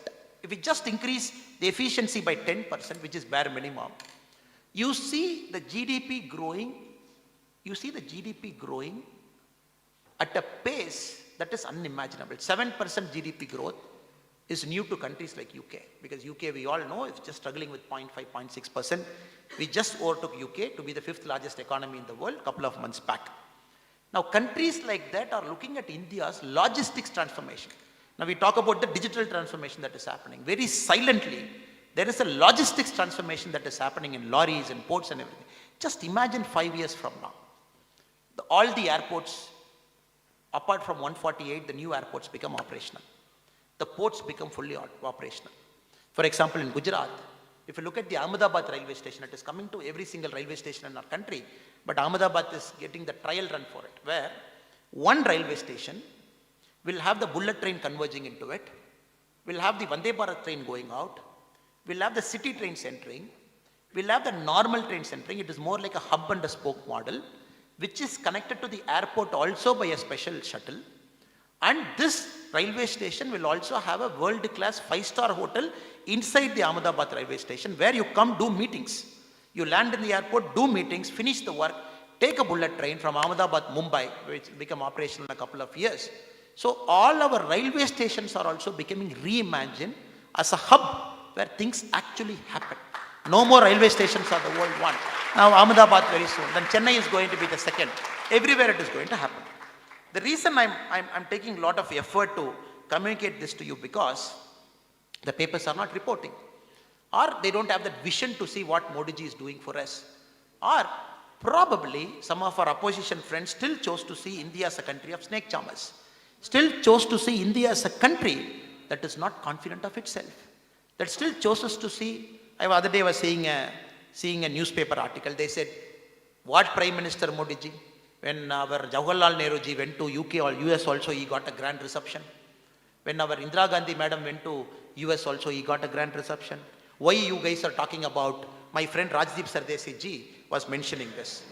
if we just increase the efficiency by 10%, which is bare minimum, you see the GDP growing, at a pace that is unimaginable. 7% GDP growth is new to countries like UK, because UK, we all know, is just struggling with 0.5, 0.6%. We just overtook UK to be the 5th largest economy in the world a couple of months back. Now, countries like that are looking at India's logistics transformation. Now, we talk about the digital transformation that is happening. Very silently, there is a logistics transformation that is happening in lorries and ports and everything. Just imagine 5 years from now. All the airports, apart from 148, the new airports become operational. The ports become fully operational. For example, in Gujarat, if you look at the Ahmedabad railway station, it is coming to every single railway station in our country, but Ahmedabad is getting the trial run for it, where one railway station will have the bullet train converging into it, will have the Vande Bharat train going out, will have the city trains entering, will have the normal trains entering. It is more like a hub and a spoke model, which is connected to the airport also by a special shuttle. And this railway station will also have a world-class 5-star hotel inside the Ahmedabad railway station, where you come do meetings. You land in the airport, do meetings, finish the work, take a bullet train from Ahmedabad, Mumbai, which will become operational in a couple of years. So all our railway stations are also becoming reimagined as a hub where things actually happen. No more railway stations are the world one. Now Ahmedabad very soon. Then Chennai is going to be the second. Everywhere it is going to happen. The reason I'm taking a lot of effort to communicate this to you, because the papers are not reporting, or they don't have that vision to see what Modi ji is doing for us, or probably some of our opposition friends still chose to see India as a country of snake charmers, still chose to see India as a country that is not confident of itself, that still chooses to see. The other day I was seeing a newspaper article. They said, what Prime Minister Modi ji, when our Jawaharlal Nehru ji went to UK or US also, he got a grand reception. When our Indira Gandhi madam went to US also, he got a grand reception. Why you guys are talking about, my friend Rajdeep Sardesi ji was mentioning this.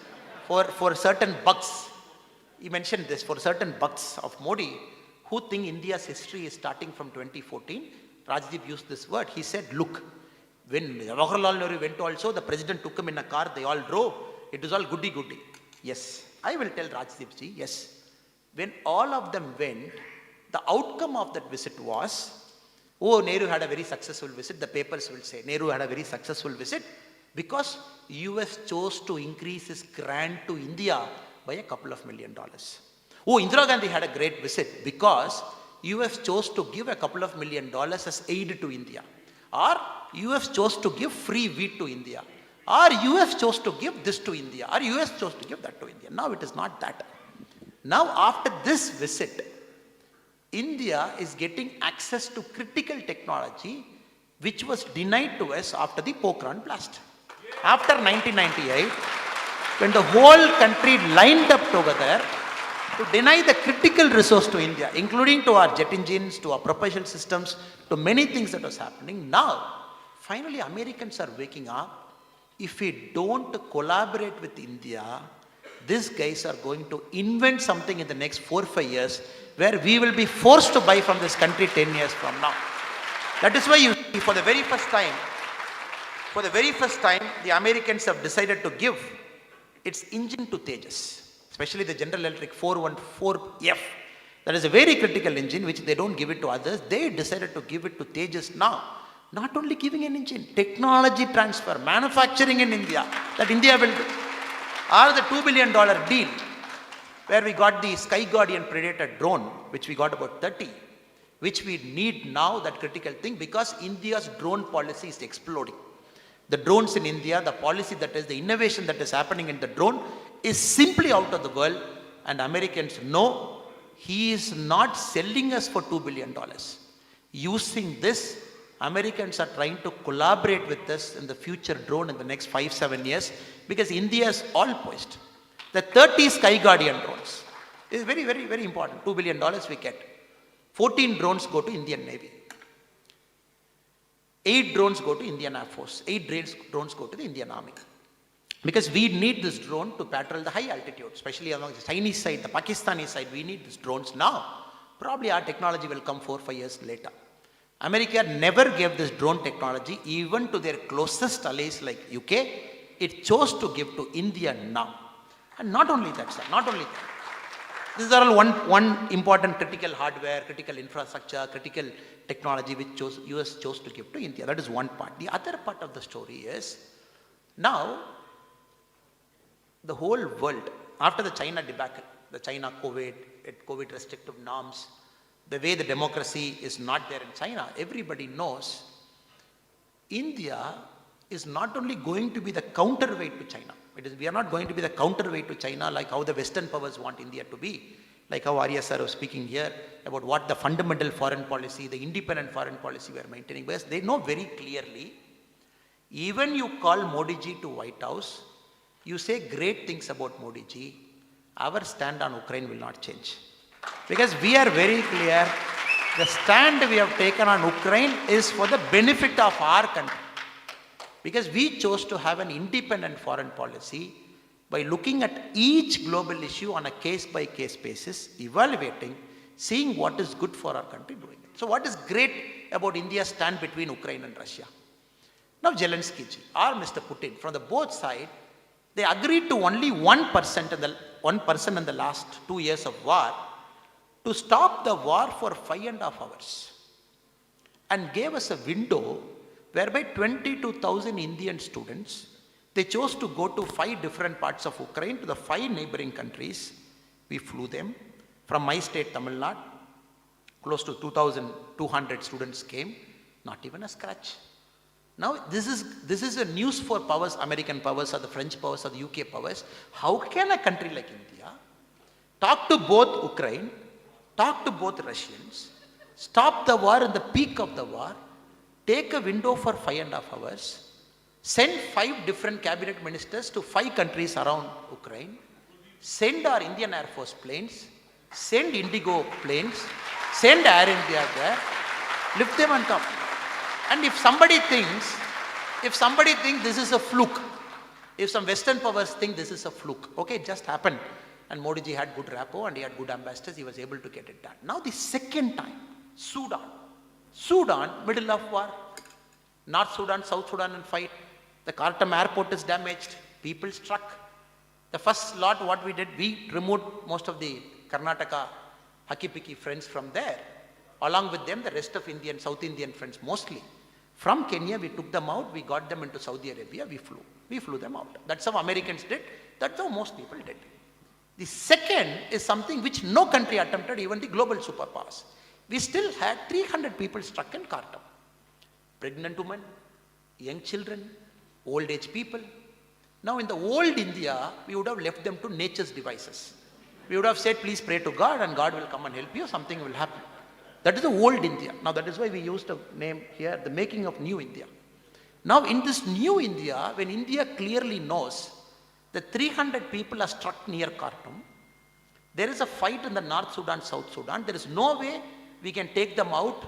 For certain bucks, he mentioned this, for certain bucks of Modi who think India's history is starting from 2014, Rajdeep used this word. He said, look, when Jawaharlal Nehru went also, the president took him in a car, they all drove. It was all goody-goody. Yes, I will tell Rajdeep ji, yes. When all of them went, the outcome of that visit was, oh, Nehru had a very successful visit. The papers will say, Nehru had a very successful visit because US chose to increase his grant to India by a couple of $1 million. Oh, Indira Gandhi had a great visit because US chose to give a couple of $1 million as aid to India, or US chose to give free wheat to India, or US chose to give this to India, or US chose to give that to India. Now it is not that. Now after this visit, India is getting access to critical technology which was denied to us after the Pokhran blast. After 1998, when the whole country lined up together to deny the critical resource to India, including to our jet engines, to our propulsion systems, to many things that was happening. Now, finally Americans are waking up. If we don't collaborate with India, these guys are going to invent something in the next 4 or 5 years where we will be forced to buy from this country 10 years from now. That is why you see, for the very first time, the Americans have decided to give its engine to Tejas, especially the General Electric 414F. That is a very critical engine which they don't give it to others. They decided to give it to Tejas now. Not only giving an engine, technology transfer, manufacturing in India, that India will do. Or the $2 billion deal where we got the Sky Guardian Predator drone, which we got about 30, which we need now, that critical thing, because India's drone policy is exploding. The drones in India, the policy that is, the innovation that is happening in the drone is simply out of the world, and Americans know he is not selling us for $2 billion. Using this, Americans are trying to collaborate with us in the future drone in the next 5-7 years, because India is all poised. The 30 Sky Guardian drones is very, very, very important. $2 billion we get. 14 drones go to Indian Navy. 8 drones go to Indian Air Force. 8 drones go to the Indian Army. Because we need this drone to patrol the high altitude, especially along the Chinese side, the Pakistani side. We need these drones now. Probably our technology will come 4 or 5 years later. America never gave this drone technology even to their closest allies like UK. It chose to give to India now. And not only that, sir, not only that. These are all one important critical hardware, critical infrastructure, critical technology which US chose to give to India. That is one part. The other part of the story is, now the whole world, after the China debacle, the China COVID restrictive norms, the way the democracy is not there in China, everybody knows India is not only going to be the counterweight to China. We are not going to be the counterweight to China like how the Western powers want India to be. Like how Arya sir was speaking here about what the fundamental foreign policy, the independent foreign policy we are maintaining. Because they know very clearly, even you call Modi ji to White House, you say great things about Modi ji, our stand on Ukraine will not change. Because we are very clear, the stand we have taken on Ukraine is for the benefit of our country. Because we chose to have an independent foreign policy by looking at each global issue on a case-by-case basis, evaluating, seeing what is good for our country, doing it. So what is great about India's stand between Ukraine and Russia? Now Zelensky ji or Mr. Putin, from the both sides, they agreed to only 1% in the last 2 years of war to stop the war for 5.5 hours and gave us a window whereby 22,000 Indian students, they chose to go to 5 different parts of Ukraine, to the 5 neighboring countries. We flew them. From my state, Tamil Nadu, close to 2,200 students came, not even a scratch. Now, this is a news for powers, American powers or the French powers or the UK powers. How can a country like India talk to both Ukraine, talk to both Russians, stop the war in the peak of the war, take a window for 5.5 hours, send 5 different cabinet ministers to 5 countries around Ukraine, send our Indian Air Force planes, send Indigo planes, send Air India there, lift them on top. And if somebody thinks this is a fluke, if some Western powers think this is a fluke, okay, it just happened. And Modi ji had good rapport and he had good ambassadors, he was able to get it done. Now the second time, Sudan, middle of war. North Sudan, South Sudan and fight. The Khartoum airport is damaged. People struck. The first lot what we did, we removed most of the Karnataka Hakipiki friends from there. Along with them, the rest of Indian, South Indian friends mostly. From Kenya, we took them out. We got them into Saudi Arabia. We flew them out. That's how Americans did. That's how most people did. The second is something which no country attempted, even the global superpowers. we still had 300 people struck in Khartoum. Pregnant women, young children, old age people. Now in the old India, we would have left them to nature's devices. We would have said, please pray to God and God will come and help you, something will happen. That is the old India. Now that is why we used the name here, the making of new India. Now in this new India, when India clearly knows that 300 people are struck near Khartoum, there is a fight in the North Sudan, South Sudan, there is no way we can take them out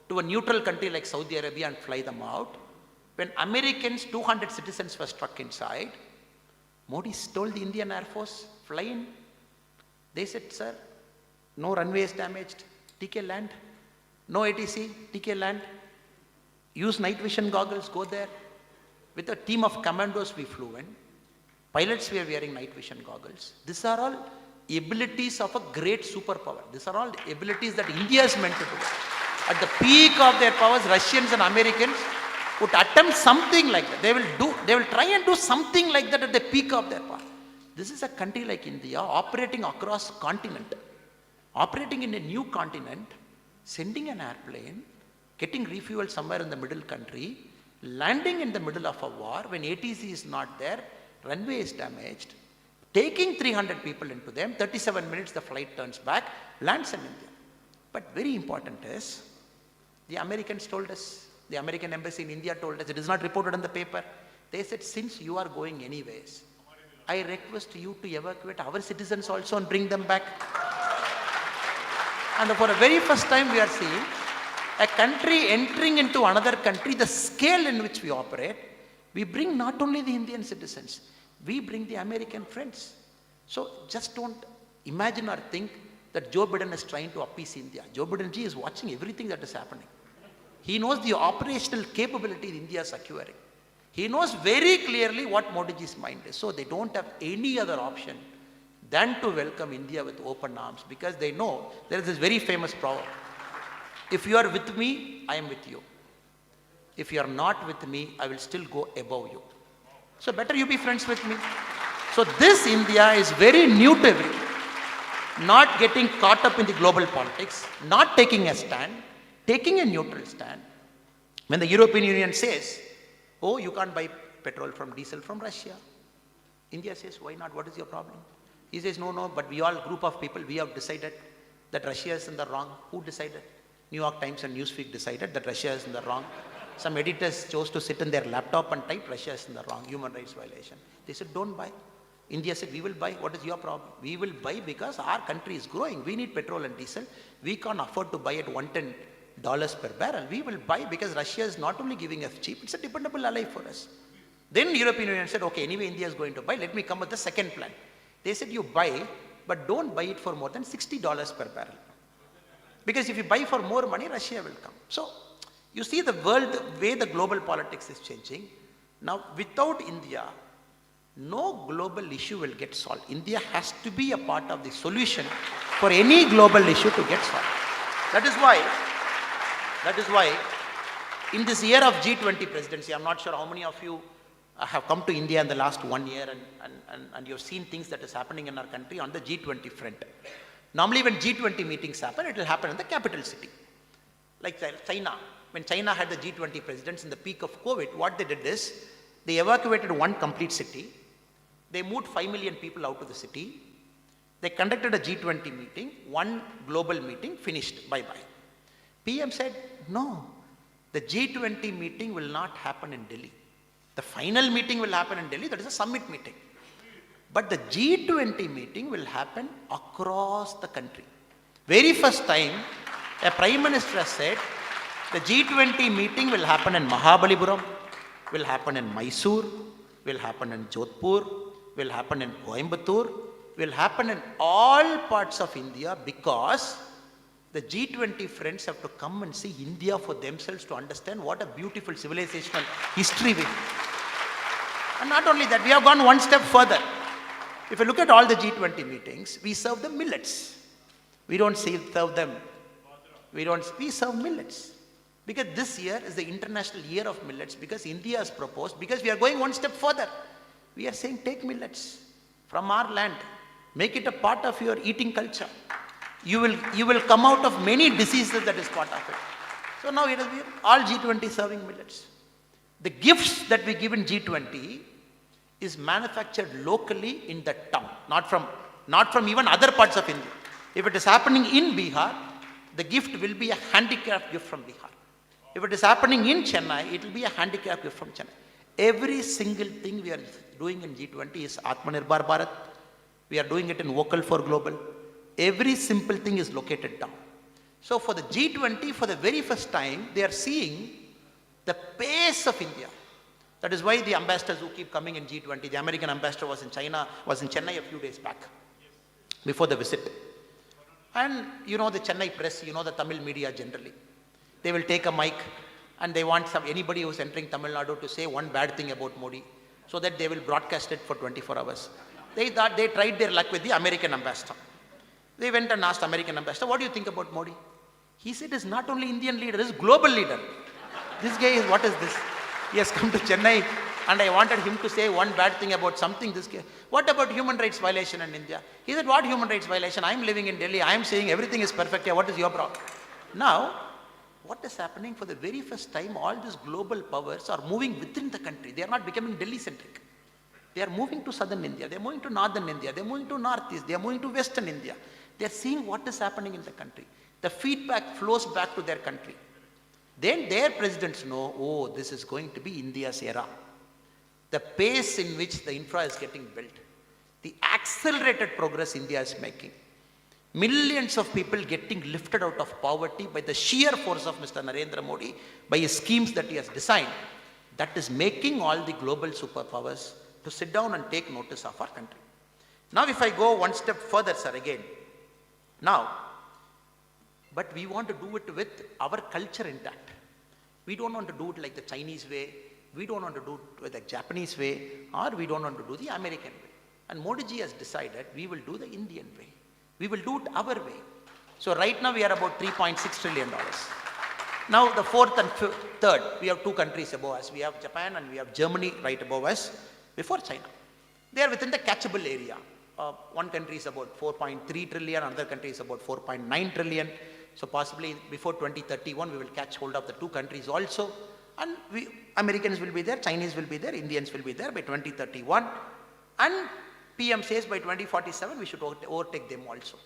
to a neutral country like Saudi Arabia and fly them out. When Americans, 200 citizens were struck inside, Modi told the Indian Air Force, fly in. They said, sir, no runways damaged, TK land. No ATC, TK land. Use night vision goggles, go there. With a team of commandos we flew in. Pilots were wearing night vision goggles. These are all abilities of a great superpower. These are all abilities that India is meant to do. At the peak of their powers, Russians and Americans would attempt something like that. They will try and do something like that at the peak of their power. This is a country like India operating across continent, operating in a new continent, sending an airplane, getting refueled somewhere in the middle country, landing in the middle of a war when ATC is not there, runway is damaged, taking 300 people into them, 37 minutes the flight turns back, lands in India. But very important is, the Americans told us, the American embassy in India told us, it is not reported in the paper. They said, since you are going anyways, I request you to evacuate our citizens also and bring them back. And for the very first time we are seeing a country entering into another country, the scale in which we operate, we bring not only the Indian citizens, we bring the American friends. So just don't imagine or think that Joe Biden is trying to appease India. Joe Biden ji is watching everything that is happening. He knows the operational capability India is acquiring. He knows very clearly what Modi ji's mind is. So they don't have any other option than to welcome India with open arms, because they know there is this very famous proverb. If you are with me, I am with you. If you are not with me, I will still go above you. So better you be friends with me. So this India is very new to everything. Not getting caught up in the global politics, not taking a stand, taking a neutral stand. When the European Union says, oh, you can't buy petrol from diesel from Russia. India says, why not? What is your problem? He says, no, but we all group of people, we have decided that Russia is in the wrong. Who decided? New York Times and Newsweek decided that Russia is in the wrong. Some editors chose to sit in their laptop and type, Russia is in the wrong, human rights violation. They said, don't buy. India said, we will buy. What is your problem? We will buy because our country is growing. We need petrol and diesel. We can't afford to buy at $110 per barrel. We will buy because Russia is not only giving us cheap, it's a dependable ally for us. Then the European Union said, okay, anyway, India is going to buy. Let me come with the second plan. They said, you buy, but don't buy it for more than $60 per barrel. Because if you buy for more money, Russia will come. So, you see the world, the way the global politics is changing. Now, without India, no global issue will get solved. India has to be a part of the solution for any global issue to get solved. That is why, in this year of G20 presidency, I'm not sure how many of you have come to India in the last 1 year and you've seen things that is happening in our country on the G20 front. Normally when G20 meetings happen, it will happen in the capital city. Like China. When China had the G20 presidents in the peak of COVID, what they did is, they evacuated one complete city. They moved 5 million people out of the city. They conducted a G20 meeting, one global meeting, finished, bye-bye. PM said, no, the G20 meeting will not happen in Delhi. The final meeting will happen in Delhi, that is a summit meeting. But the G20 meeting will happen across the country. Very first time, a Prime Minister said, the G20 meeting will happen in Mahabalipuram, will happen in Mysore, will happen in Jodhpur, will happen in Coimbatore, will happen in all parts of India, because the G20 friends have to come and see India for themselves to understand what a beautiful civilizational history we have. And not only that, we have gone one step further. If you look at all the G20 meetings, we serve them millets. We don't serve them, we serve millets. Because this year is the International Year of Millets, because India has proposed, because we are going one step further. We are saying, take millets from our land, make it a part of your eating culture. you will come out of many diseases that is part of it. So now it will be all G20 serving millets. The gifts that we give in G20 is manufactured locally in that town, not from even other parts of India. If it is happening in Bihar, the gift will be a handicraft gift from Bihar. If it is happening in Chennai, it will be a handicraft gift from Chennai. Every single thing we are doing in G20 is Atmanirbhar Bharat. We are doing it in Vocal for Global. Every simple thing is located down. So for the G20, for the very first time, they are seeing the pace of India. That is why the ambassadors who keep coming in G20, the American ambassador was in Chennai a few days back, before the visit. And you know the Chennai press, you know the Tamil media generally. They will take a mic and they want anybody who is entering Tamil Nadu to say one bad thing about Modi, so that they will broadcast it for 24 hours. They tried their luck with the American ambassador. They went and asked American ambassador, what do you think about Modi? He said, it's not only Indian leader, it's global leader. This guy is, what is this? He has come to Chennai and I wanted him to say one bad thing about something. This guy, what about human rights violation in India? He said, what human rights violation? I am living in Delhi. I am saying everything is perfect here. What is your problem? Now, what is happening for the very first time, all these global powers are moving within the country. They are not becoming Delhi-centric. They are moving to southern India. They are moving to northern India. They are moving to northeast. They are moving to western India. They are seeing what is happening in the country. The feedback flows back to their country. Then their presidents know, oh, this is going to be India's era. The pace in which the infra is getting built, the accelerated progress India is making, millions of people getting lifted out of poverty by the sheer force of Mr. Narendra Modi, by his schemes that he has designed, that is making all the global superpowers to sit down and take notice of our country. Now if I go one step further, sir, again, now, but we want to do it with our culture intact. We don't want to do it like the Chinese way, we don't want to do it with the Japanese way, or we don't want to do the American way. And Modi ji has decided we will do the Indian way. We will do it our way. So right now we are about $3.6 trillion. Now the fourth and third, we have two countries above us. We have Japan and we have Germany right above us, before China. They are within the catchable area. One country is about 4.3 trillion, another country is about 4.9 trillion. So possibly before 2031, we will catch hold of the two countries also. And Americans will be there, Chinese will be there, Indians will be there by 2031. And PM says by 2047, we should overtake them also.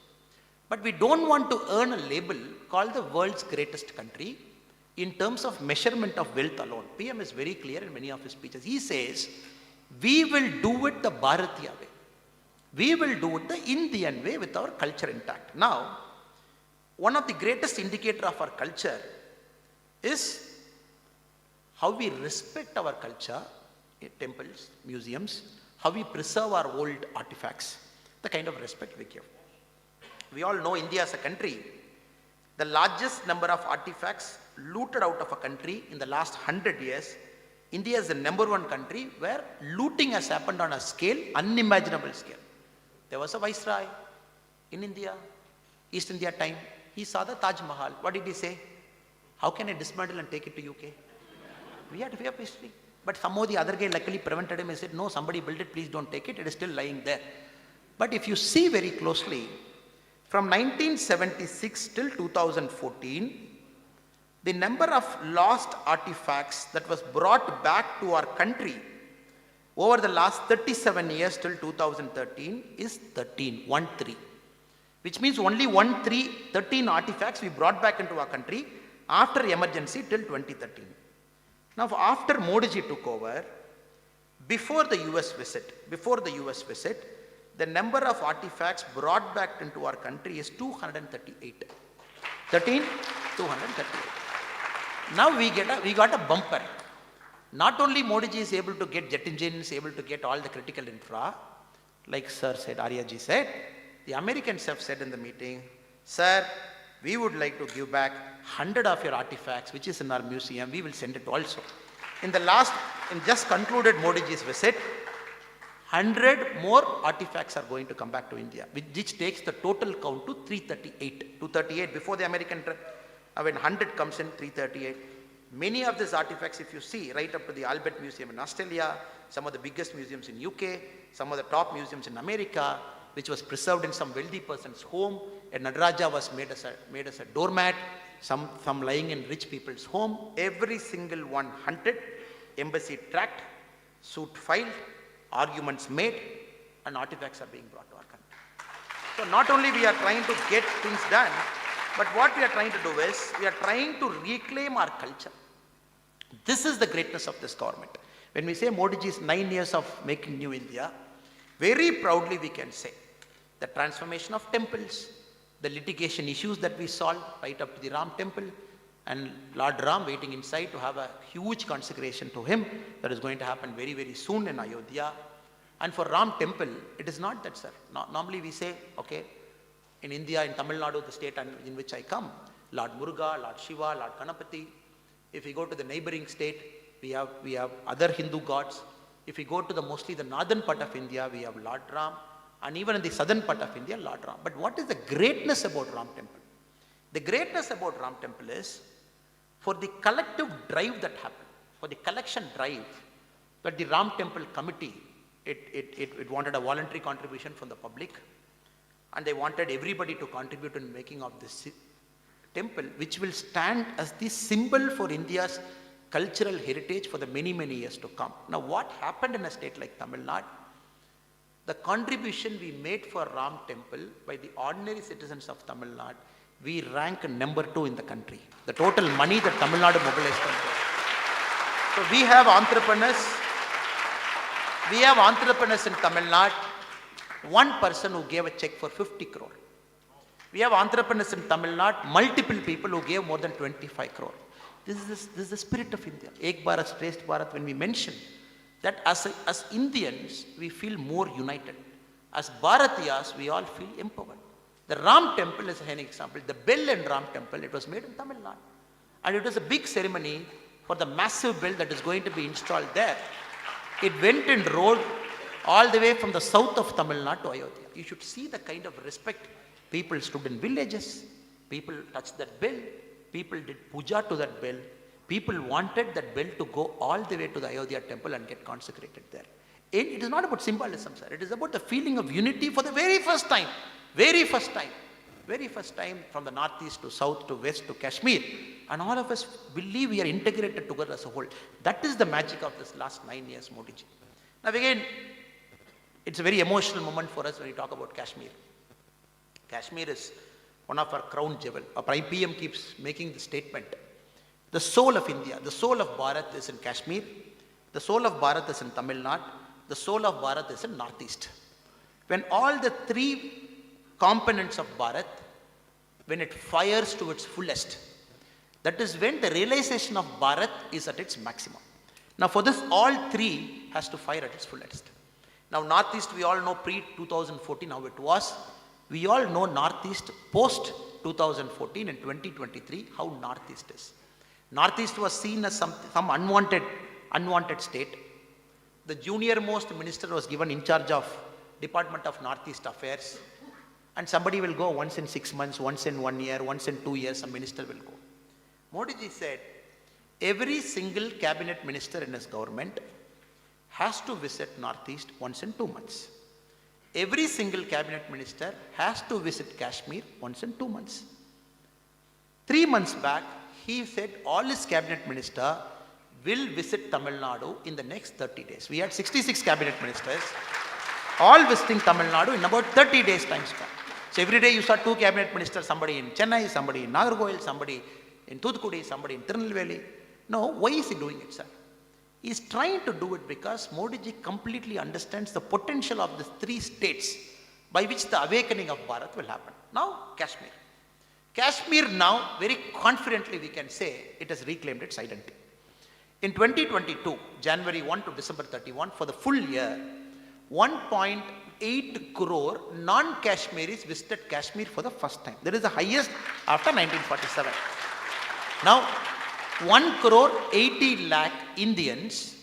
But we don't want to earn a label called the world's greatest country in terms of measurement of wealth alone. PM is very clear in many of his speeches. He says, we will do it the Bharatiya way. We will do it the Indian way with our culture intact. Now, one of the greatest indicator of our culture is how we respect our culture, temples, museums, how we preserve our old artifacts, the kind of respect we give. We all know India as a country, the largest number of artifacts looted out of a country in the last 100 years, India is the #1 country where looting has happened on a scale, unimaginable scale. There was a viceroy in India, East India time. He saw the Taj Mahal. What did he say? How can I dismantle and take it to UK? We have history. But somehow the other guy luckily prevented him and said, no, somebody built it, please don't take it. It is still lying there. But if you see very closely, from 1976 till 2014, the number of lost artifacts that was brought back to our country over the last 37 years till 2013 is 13, which means only 13 artifacts we brought back into our country after emergency till 2013. Now, after Modi ji took over, before the US visit, the number of artifacts brought back into our country is 238. 238. Now we got a bumper. Not only Modi ji is able to get jet engines, able to get all the critical infra, like Sir said, Arya ji said, the Americans have said in the meeting, sir, we would like to give back 100 of your artifacts, which is in our museum. We will send it also. In just concluded Modi ji's visit, 100 more artifacts are going to come back to India, which takes the total count to 338. 238 before the American trip. When 100 comes in, 338. Many of these artifacts, if you see, right up to the Albert Museum in Australia, some of the biggest museums in UK, some of the top museums in America, which was preserved in some wealthy person's home. A Nadaraja was made as a doormat, some lying in rich people's home. Every single one hunted, embassy tracked, suit filed, arguments made, and artifacts are being brought to our country. So not only we are trying to get things done, but what we are trying to do is, we are trying to reclaim our culture. This is the greatness of this government. When we say Modi ji's 9 years of making new India, very proudly we can say the transformation of temples, the litigation issues that we solved right up to the Ram temple, and Lord Ram waiting inside to have a huge consecration to him that is going to happen very, very soon in Ayodhya. And for Ram temple, it is not that, sir. Normally we say, okay, in India, in Tamil Nadu, the state in which I come, Lord Muruga, Lord Shiva, Lord Ganapati. If we go to the neighboring state, we have other Hindu gods. If we go to mostly the northern part of India, we have Lord Ram, and even in the southern part of India, Lord Ram. But what is the greatness about Ram temple? The greatness about Ram temple is, for the collective drive that happened, for the collection drive, that the Ram temple committee, it wanted a voluntary contribution from the public, and they wanted everybody to contribute in making of this temple, which will stand as the symbol for India's cultural heritage for the many, many years to come. Now, what happened in a state like Tamil Nadu? The contribution we made for Ram temple by the ordinary citizens of Tamil Nadu, we rank number 2 in the country. The total money that Tamil Nadu mobilized. So we have entrepreneurs. We have entrepreneurs in Tamil Nadu. One person who gave a check for 50 crore. We have entrepreneurs in Tamil Nadu, multiple people who gave more than 25 crore. This is the spirit of India. Ek Bharat, Shresth Bharat, when we mention that as Indians, we feel more united. As Bharatiyas, we all feel empowered. The Ram temple is an example. The bell in Ram temple, it was made in Tamil Nadu. And it was a big ceremony for the massive bell that is going to be installed there. It went in road all the way from the south of Tamil Nadu to Ayodhya. You should see the kind of respect. People stood in villages. People touched that bell. People did puja to that bell. People wanted that bell to go all the way to the Ayodhya temple and get consecrated there. It is not about symbolism, sir. It is about the feeling of unity for the very first time. Very first time from the northeast to south to west to Kashmir. And all of us believe we are integrated together as a whole. That is the magic of this last 9 years, Modi ji. Now again, it's a very emotional moment for us when we talk about Kashmir. Kashmir is one of our crown jewel. Our Prime PM keeps making the statement. The soul of India, the soul of Bharat is in Kashmir. The soul of Bharat is in Tamil Nadu. The soul of Bharat is in Northeast. When all the 3 components of Bharat, when it fires to its fullest, that is when the realization of Bharat is at its maximum. Now for this, all 3 has to fire at its fullest. Now Northeast, we all know pre-2014 how it was. We all know Northeast post-2014 and 2023, how Northeast is. Northeast was seen as some unwanted state. The junior most minister was given in charge of Department of Northeast Affairs. And somebody will go once in 6 months, once in 1 year, once in 2 years, some minister will go. Modi ji said, every single cabinet minister in his government has to visit Northeast once in 2 months. Every single cabinet minister has to visit Kashmir once in 2 months. 3 months back, he said all his cabinet minister will visit Tamil Nadu in the next 30 days. We had 66 cabinet ministers, all visiting Tamil Nadu in about 30 days time span. So every day you saw 2 cabinet ministers, somebody in Chennai, somebody in Nagarkoil, somebody in Thoothukudi, somebody in Tirunelveli. No, why is he doing it, sir? He is trying to do it because Modi ji completely understands the potential of the 3 states by which the awakening of Bharat will happen. Now, Kashmir. Kashmir now, very confidently we can say, it has reclaimed its identity. In 2022, January 1 to December 31, for the full year, 1.8 crore non-Kashmiris visited Kashmir for the first time. That is the highest after 1947. Now, 1 crore 80 lakh Indians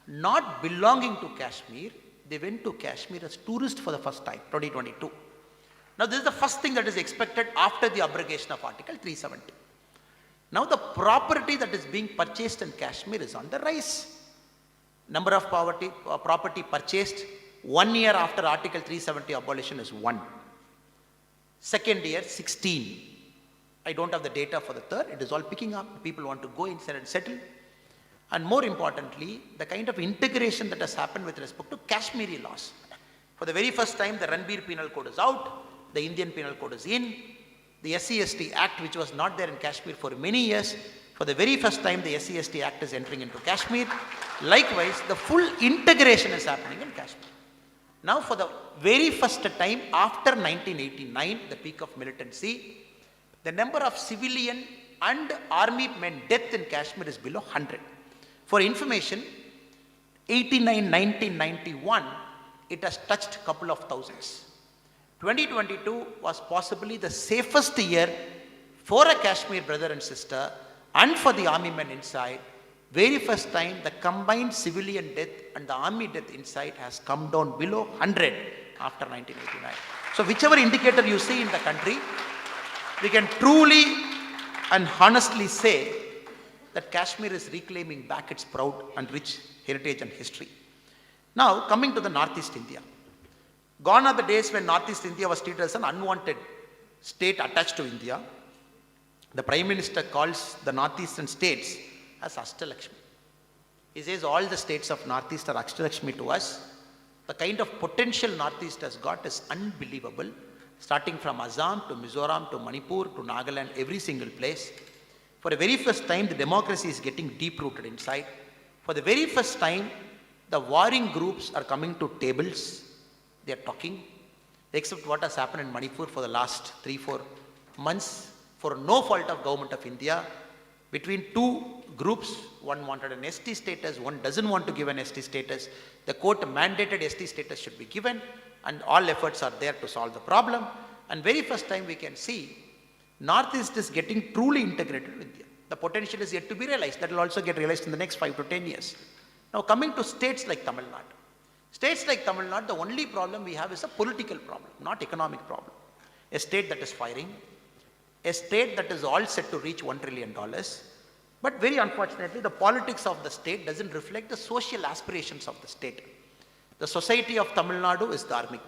not belonging to Kashmir, they went to Kashmir as tourists for the first time, 2022. Now, this is the first thing that is expected after the abrogation of Article 370. Now, the property that is being purchased in Kashmir is on the rise. Number of property purchased 1 year after Article 370 abolition is 1. Second year, 16. I don't have the data for the third. It is all picking up. People want to go inside and settle. And more importantly, the kind of integration that has happened with respect to Kashmiri laws. For the very first time, the Ranbir Penal Code is out. The Indian Penal Code is in. The SC/ST Act, which was not there in Kashmir for many years, for the very first time, the SC/ST Act is entering into Kashmir. Likewise, the full integration is happening in Kashmir. Now, for the very first time after 1989, the peak of militancy, the number of civilian and army men death in Kashmir is below 100. For information, 89, 1991, it has touched a couple of thousands. 2022 was possibly the safest year for a Kashmir brother and sister and for the army men inside. Very first time the combined civilian death and the army death inside has come down below 100 after 1989. So whichever indicator you see in the country, we can truly and honestly say that Kashmir is reclaiming back its proud and rich heritage and history. Now, coming to the Northeast India. Gone are the days when Northeast India was treated as an unwanted state attached to India. The Prime Minister calls the Northeastern states as Ashtalakshmi. He says all the states of Northeast are Ashtalakshmi to us. The kind of potential Northeast has got is unbelievable. Starting from Assam to Mizoram to Manipur to Nagaland, every single place. For the very first time, the democracy is getting deep-rooted inside. For the very first time, the warring groups are coming to tables. They are talking, except what has happened in Manipur for the last 3-4 months, for no fault of government of India. Between two groups, one wanted an ST status, one doesn't want to give an ST status. The court mandated ST status should be given, and all efforts are there to solve the problem. And very first time we can see Northeast is getting truly integrated with India. The potential is yet to be realized. That will also get realized in the next 5 to 10 years. Now coming to states like Tamil Nadu. States like Tamil Nadu, the only problem we have is a political problem, not economic problem. A state that is firing, a state that is all set to reach $1 trillion. But very unfortunately, the politics of the state doesn't reflect the social aspirations of the state. The society of Tamil Nadu is dharmic.